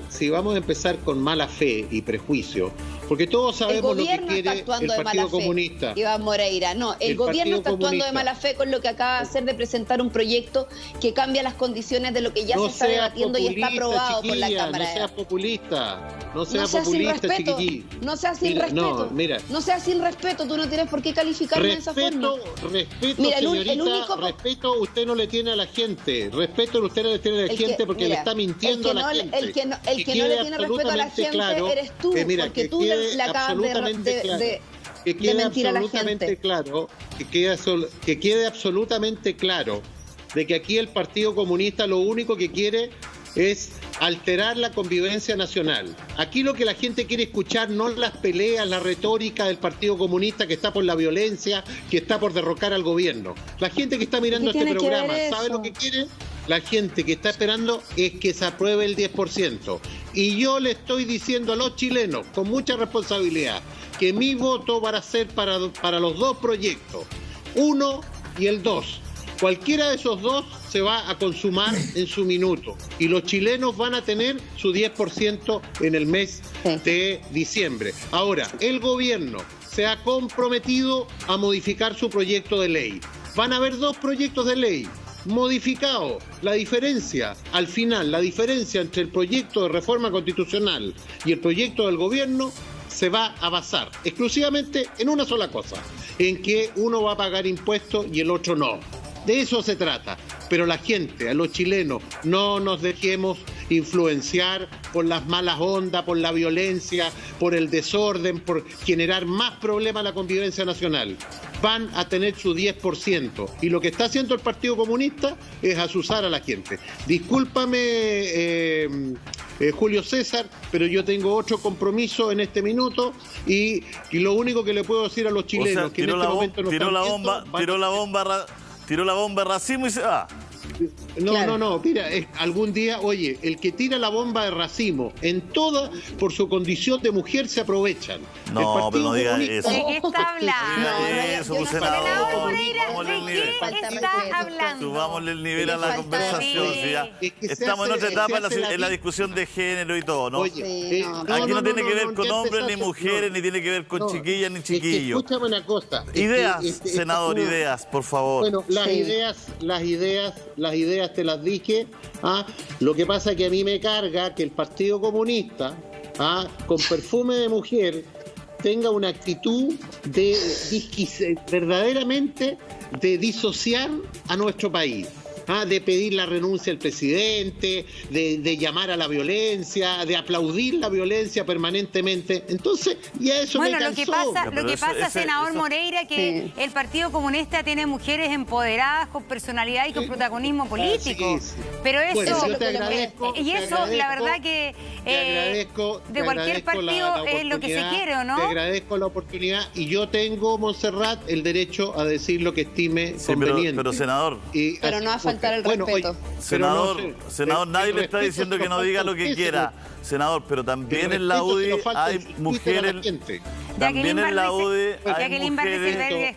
con mala fe y prejuicio, porque todos sabemos lo que quiere el Partido Comunista. Iván Moreira, no, el gobierno está actuando de mala fe con lo que acaba de hacer de presentar un proyecto que cambia las condiciones de lo que ya se está debatiendo y está aprobado por la Cámara. No seas populista, no seas populista, chiquillín. No seas sin respeto. No seas sin respeto, tú no tienes por qué calificarme de esa forma. Respeto, señorita, respeto usted no le tiene a la gente. Respeto usted no le tiene a la gente porque le está mintiendo a la gente. El que no le tiene respeto a la gente eres tú, porque tú le acabas de mentir a la gente. Que quede absolutamente claro de que aquí el Partido Comunista lo único que quiere es alterar la convivencia nacional. Aquí lo que la gente quiere escuchar no las peleas, la retórica del Partido Comunista que está por la violencia, que está por derrocar al gobierno. La gente que está mirando este programa, ¿sabe lo que quiere? La gente que está esperando es que se apruebe el 10%. Y yo le estoy diciendo a los chilenos, con mucha responsabilidad, que mi voto va a ser para los dos proyectos, 1 y el 2. Cualquiera de esos dos se va a consumar en su minuto y los chilenos van a tener su 10% en el mes de diciembre. Ahora, el gobierno se ha comprometido a modificar su proyecto de ley. Van a haber dos proyectos de ley modificados. La diferencia, al final, la diferencia entre el proyecto de reforma constitucional y el proyecto del gobierno se va a basar exclusivamente en una sola cosa, en que uno va a pagar impuestos y el otro no. De eso se trata, pero la gente, a los chilenos, no nos dejemos influenciar por las malas ondas, por la violencia, por el desorden, por generar más problemas a la convivencia nacional. Van a tener su 10%, y lo que está haciendo el Partido Comunista es asusar a la gente. Discúlpame, Julio César, pero yo tengo otro compromiso en este minuto y lo único que le puedo decir a los chilenos, que en este momento no tiró la bomba de racismo y se va. No, mira, algún día, oye, el que tira la bomba de racimo por su condición de mujer se aprovechan. No, pero no diga eso. ¿De qué está hablando? Eso, senador Moreira, ¿de qué está hablando? Subámosle el nivel a la conversación. Estamos en otra etapa en la discusión de género y todo, ¿no? Oye, aquí no tiene que ver con hombres ni mujeres, ni tiene que ver con chiquillas ni chiquillos. Escúchame una cosa. Ideas, senador, ideas, por favor. Bueno, las ideas te las dije. Lo que pasa es que a mí me carga que el Partido Comunista, con perfume de mujer, tenga una actitud verdaderamente de disociar a nuestro país. De pedir la renuncia al presidente, de llamar a la violencia, de aplaudir la violencia permanentemente. Entonces, ya eso me cansó. Lo que pasa, senador Moreira, que el Partido Comunista tiene mujeres empoderadas, con personalidad y con protagonismo político. Pero eso, la verdad que de cualquier partido es lo que se quiere, ¿o no? Te agradezco la oportunidad y yo tengo, Montserrat, el derecho a decir lo que estime conveniente. Pero senador. Pero no hace el respeto. Senador, nadie le está diciendo que no diga lo que quiera. Senador, pero también en la UDI hay mujeres. También en la UDI hay mujeres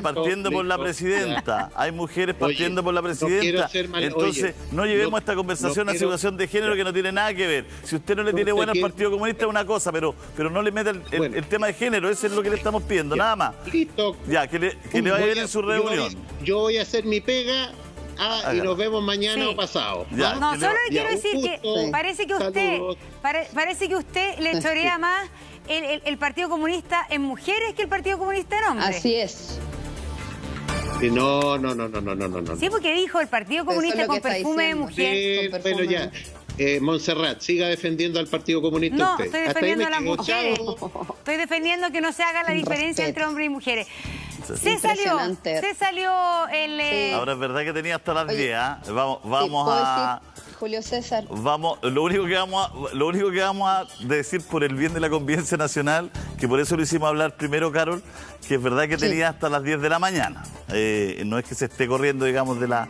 partiendo por la presidenta. Hay mujeres partiendo por la presidenta. Entonces, no llevemos esta conversación a situación de género que no tiene nada que ver. Si usted no le tiene buena al Partido Comunista es una cosa, pero no le meta el tema de género. Eso es lo que le estamos pidiendo, nada más. Listo. Ya, que le vaya bien en su reunión. Yo voy a hacer mi pega. Y nos vemos mañana o pasado. No, solo le quiero decir que parece que usted le chorea más el Partido Comunista en mujeres que el Partido Comunista en hombres. Así es. No. Sí, porque dijo el Partido Comunista con perfume de mujer. Sí, bueno, ya. Montserrat, siga defendiendo al Partido Comunista. No, usted. estoy defendiendo a las mujeres. Estoy defendiendo que no se haga la diferencia entre hombres y mujeres. Se salió el... Ahora es verdad que tenía hasta las 10, ¿eh? Vamos ¿puedo a... decir, Julio César? Lo único que vamos a decir por el bien de la convivencia nacional, que por eso lo hicimos hablar primero, Carol, que es verdad que tenía hasta las 10 de la mañana. No es que se esté corriendo, digamos, de la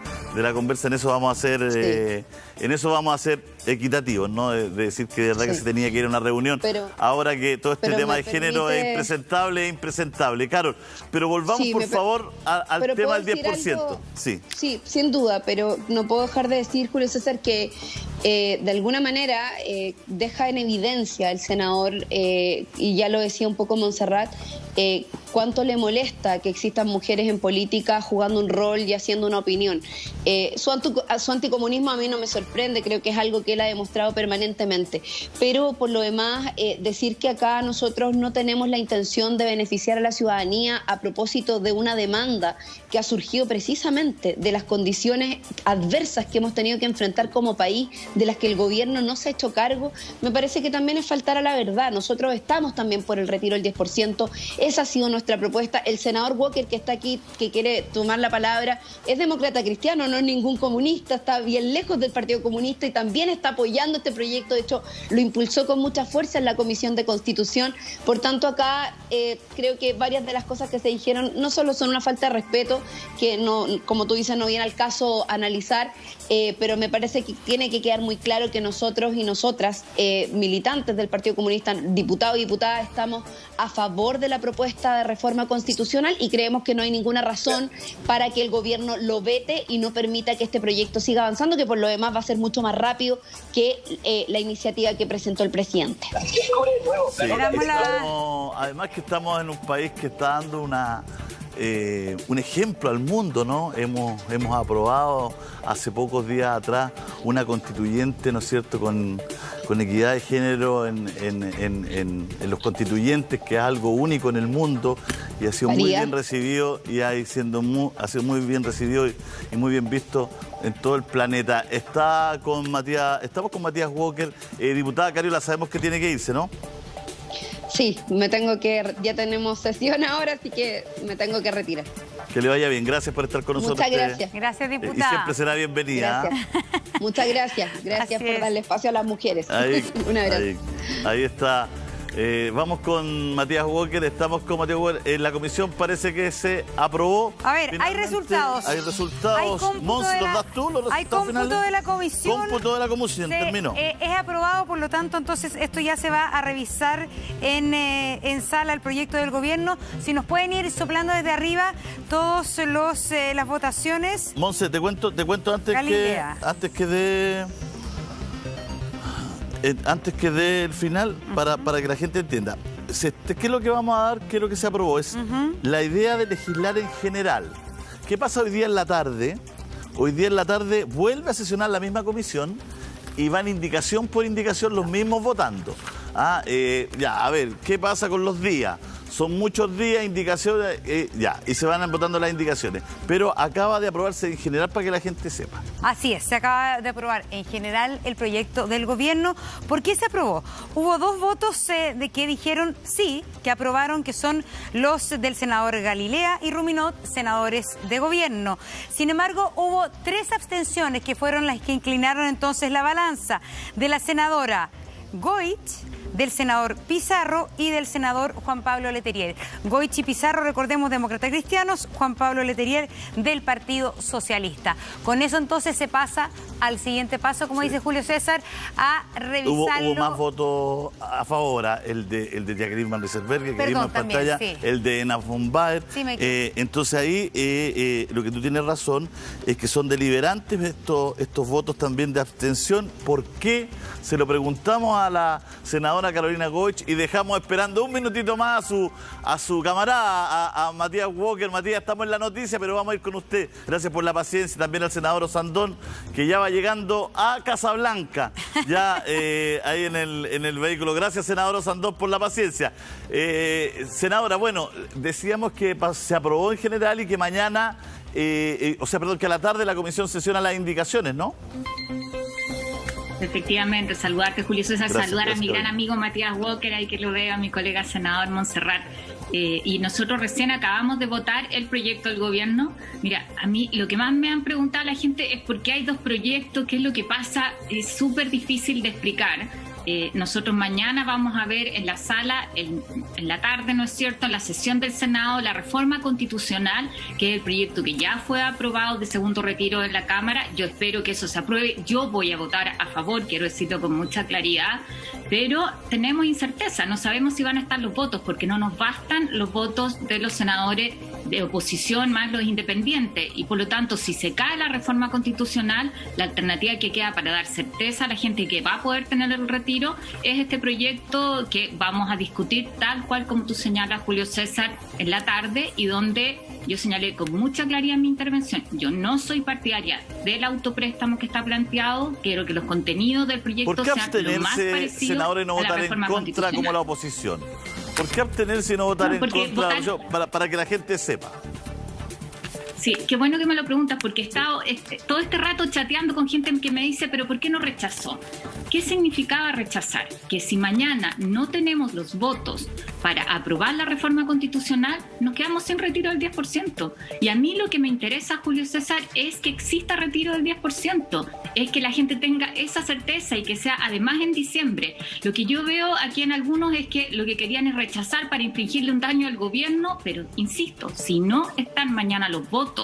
conversa. En eso vamos a ser equitativos, ¿no? De decir que de verdad que se tenía que ir a una reunión. Ahora que todo este tema de género es impresentable. Carol, pero volvamos por favor al tema del 10%. Sí, sin duda, pero no puedo dejar de decir, Julio César, que de alguna manera deja en evidencia el senador, y ya lo decía un poco Montserrat, cuánto le molesta que existan mujeres en política jugando un rol y haciendo una opinión. Su anticomunismo a mí no me sorprende, creo que es algo que él ha demostrado permanentemente. Pero por lo demás, decir que acá nosotros no tenemos la intención de beneficiar a la ciudadanía a propósito de una demanda que ha surgido precisamente de las condiciones adversas que hemos tenido que enfrentar como país, de las que el gobierno no se ha hecho cargo, me parece que también es faltar a la verdad. Nosotros estamos también por el retiro del 10%, esa ha sido nuestra propuesta. El senador Walker, que está aquí, que quiere tomar la palabra, es demócrata cristiano, no es ningún comunista, está bien lejos del Partido Comunista y también está apoyando este proyecto. De hecho, lo impulsó con mucha fuerza en la Comisión de Constitución. Por tanto, acá creo que varias de las cosas que se dijeron no solo son una falta de respeto, que no, como tú dices, no viene al caso analizar, pero me parece que tiene que quedar muy claro que nosotros y nosotras, militantes del Partido Comunista, diputados y diputadas, estamos a favor de la propuesta de reforma constitucional y creemos que no hay ninguna razón para que el gobierno lo vete y no permita que este proyecto siga avanzando, que por lo demás va a ser mucho más rápido que la iniciativa que presentó el presidente. Sí, además que estamos en un país que está dando un ejemplo al mundo, ¿no? Hemos aprobado hace pocos días atrás una constituyente, ¿no es cierto?, con equidad de género en los constituyentes, que es algo único en el mundo y ha sido muy bien recibido ha sido muy bien recibido y muy bien visto en todo el planeta. Estamos con Matías Walker. Diputada Cariola, sabemos que tiene que irse, ¿no? Sí, ya tenemos sesión ahora, así que me tengo que retirar. Que le vaya bien, gracias por estar con nosotros. Muchas gracias. Gracias, diputada. Y siempre será bienvenida. Gracias. Muchas gracias. Gracias por darle espacio a las mujeres. Un abrazo. Ahí está. Vamos con Matías Walker, estamos con Matías Walker. En la comisión parece que se aprobó. A ver, hay resultados. Hay resultados. ¿Los das tú? ¿Los hay cómputo de la comisión. Cómputo de la comisión, terminó. Es aprobado, por lo tanto, entonces esto ya se va a revisar en sala, el proyecto del gobierno. Si nos pueden ir soplando desde arriba todos las votaciones. Monse, te cuento antes que dé el final, para que la gente entienda. ¿Qué es lo que vamos a dar? ¿Qué es lo que se aprobó? Es la idea de legislar en general. ¿Qué pasa hoy día en la tarde? Hoy día en la tarde vuelve a sesionar la misma comisión y van indicación por indicación los mismos votando. A ver, ¿qué pasa con los días? Son muchos días, indicaciones, y se van votando las indicaciones. Pero acaba de aprobarse en general para que la gente sepa. Así es, se acaba de aprobar en general el proyecto del gobierno. ¿Por qué se aprobó? Hubo 2 votos de que dijeron sí, que aprobaron, que son los del senador Galilea y Ruminot, senadores de gobierno. Sin embargo, hubo 3 abstenciones que fueron las que inclinaron entonces la balanza, de la senadora Goich, del senador Pizarro y del senador Juan Pablo Letelier. Goich y Pizarro, recordemos, demócratas cristianos, Juan Pablo Letelier del Partido Socialista. Con eso entonces se pasa al siguiente paso, como dice Julio César, a revisarlo. Hubo más votos a favor, el de Jacqueline Van Rieselberghe, que vimos en pantalla, el de Ena von Baer. Entonces ahí lo que tú tienes razón es que son deliberantes estos votos también de abstención. ¿Por qué? Se lo preguntamos a la senadora senadora Carolina Goich, y dejamos esperando un minutito más a su camarada, a Matías Walker. Matías, estamos en la noticia, pero vamos a ir con usted. Gracias por la paciencia. También al senador Osandón, que ya va llegando a Casablanca, ya ahí en el vehículo. Gracias, senador Osandón, por la paciencia. Senadora, bueno, decíamos que se aprobó en general y que mañana, que a la tarde la comisión sesiona las indicaciones, ¿no? Efectivamente, saludarte, Julio César, saludar a mi gran amigo Matías Walker, ahí que lo veo, a mi colega senador Montserrat. Y nosotros recién acabamos de votar el proyecto del gobierno. Mira, a mí lo que más me han preguntado la gente es por qué hay dos proyectos, qué es lo que pasa, es súper difícil de explicar. Nosotros mañana vamos a ver en la sala, en la tarde, ¿no es cierto?, en la sesión del Senado, la reforma constitucional, que es el proyecto que ya fue aprobado de segundo retiro en la Cámara. Yo espero que eso se apruebe. Yo voy a votar a favor, quiero decirlo con mucha claridad, pero tenemos incerteza, no sabemos si van a estar los votos, porque no nos bastan los votos de los senadores de oposición más los independientes, y por lo tanto, si se cae la reforma constitucional, la alternativa que queda para dar certeza a la gente que va a poder tener el retiro es este proyecto que vamos a discutir tal cual como tú señalas, Julio César, en la tarde, y donde yo señalé con mucha claridad en mi intervención, yo no soy partidaria del autopréstamo que está planteado, quiero que los contenidos del proyecto sean lo más parecidos, senador, y no a la votar reforma en contra como la oposición? ¿Por qué abstenerse y no votar en contra? Para que la gente sepa. Sí, qué bueno que me lo preguntas, porque he estado todo este rato chateando con gente que me dice, pero ¿por qué no rechazó? ¿Qué significaba rechazar? Que si mañana no tenemos los votos para aprobar la reforma constitucional, nos quedamos sin retiro del 10%. Y a mí lo que me interesa, Julio César, es que exista retiro del 10%, es que la gente tenga esa certeza y que sea además en diciembre. Lo que yo veo aquí en algunos es que lo que querían es rechazar para infligirle un daño al gobierno, pero insisto, si no están mañana los votos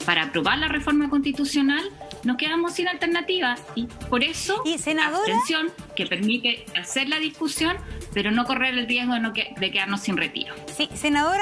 para aprobar la reforma constitucional, nos quedamos sin alternativa, y por eso abstención, que permite hacer la discusión, pero no correr el riesgo de quedarnos sin retiro. Sí, senadora.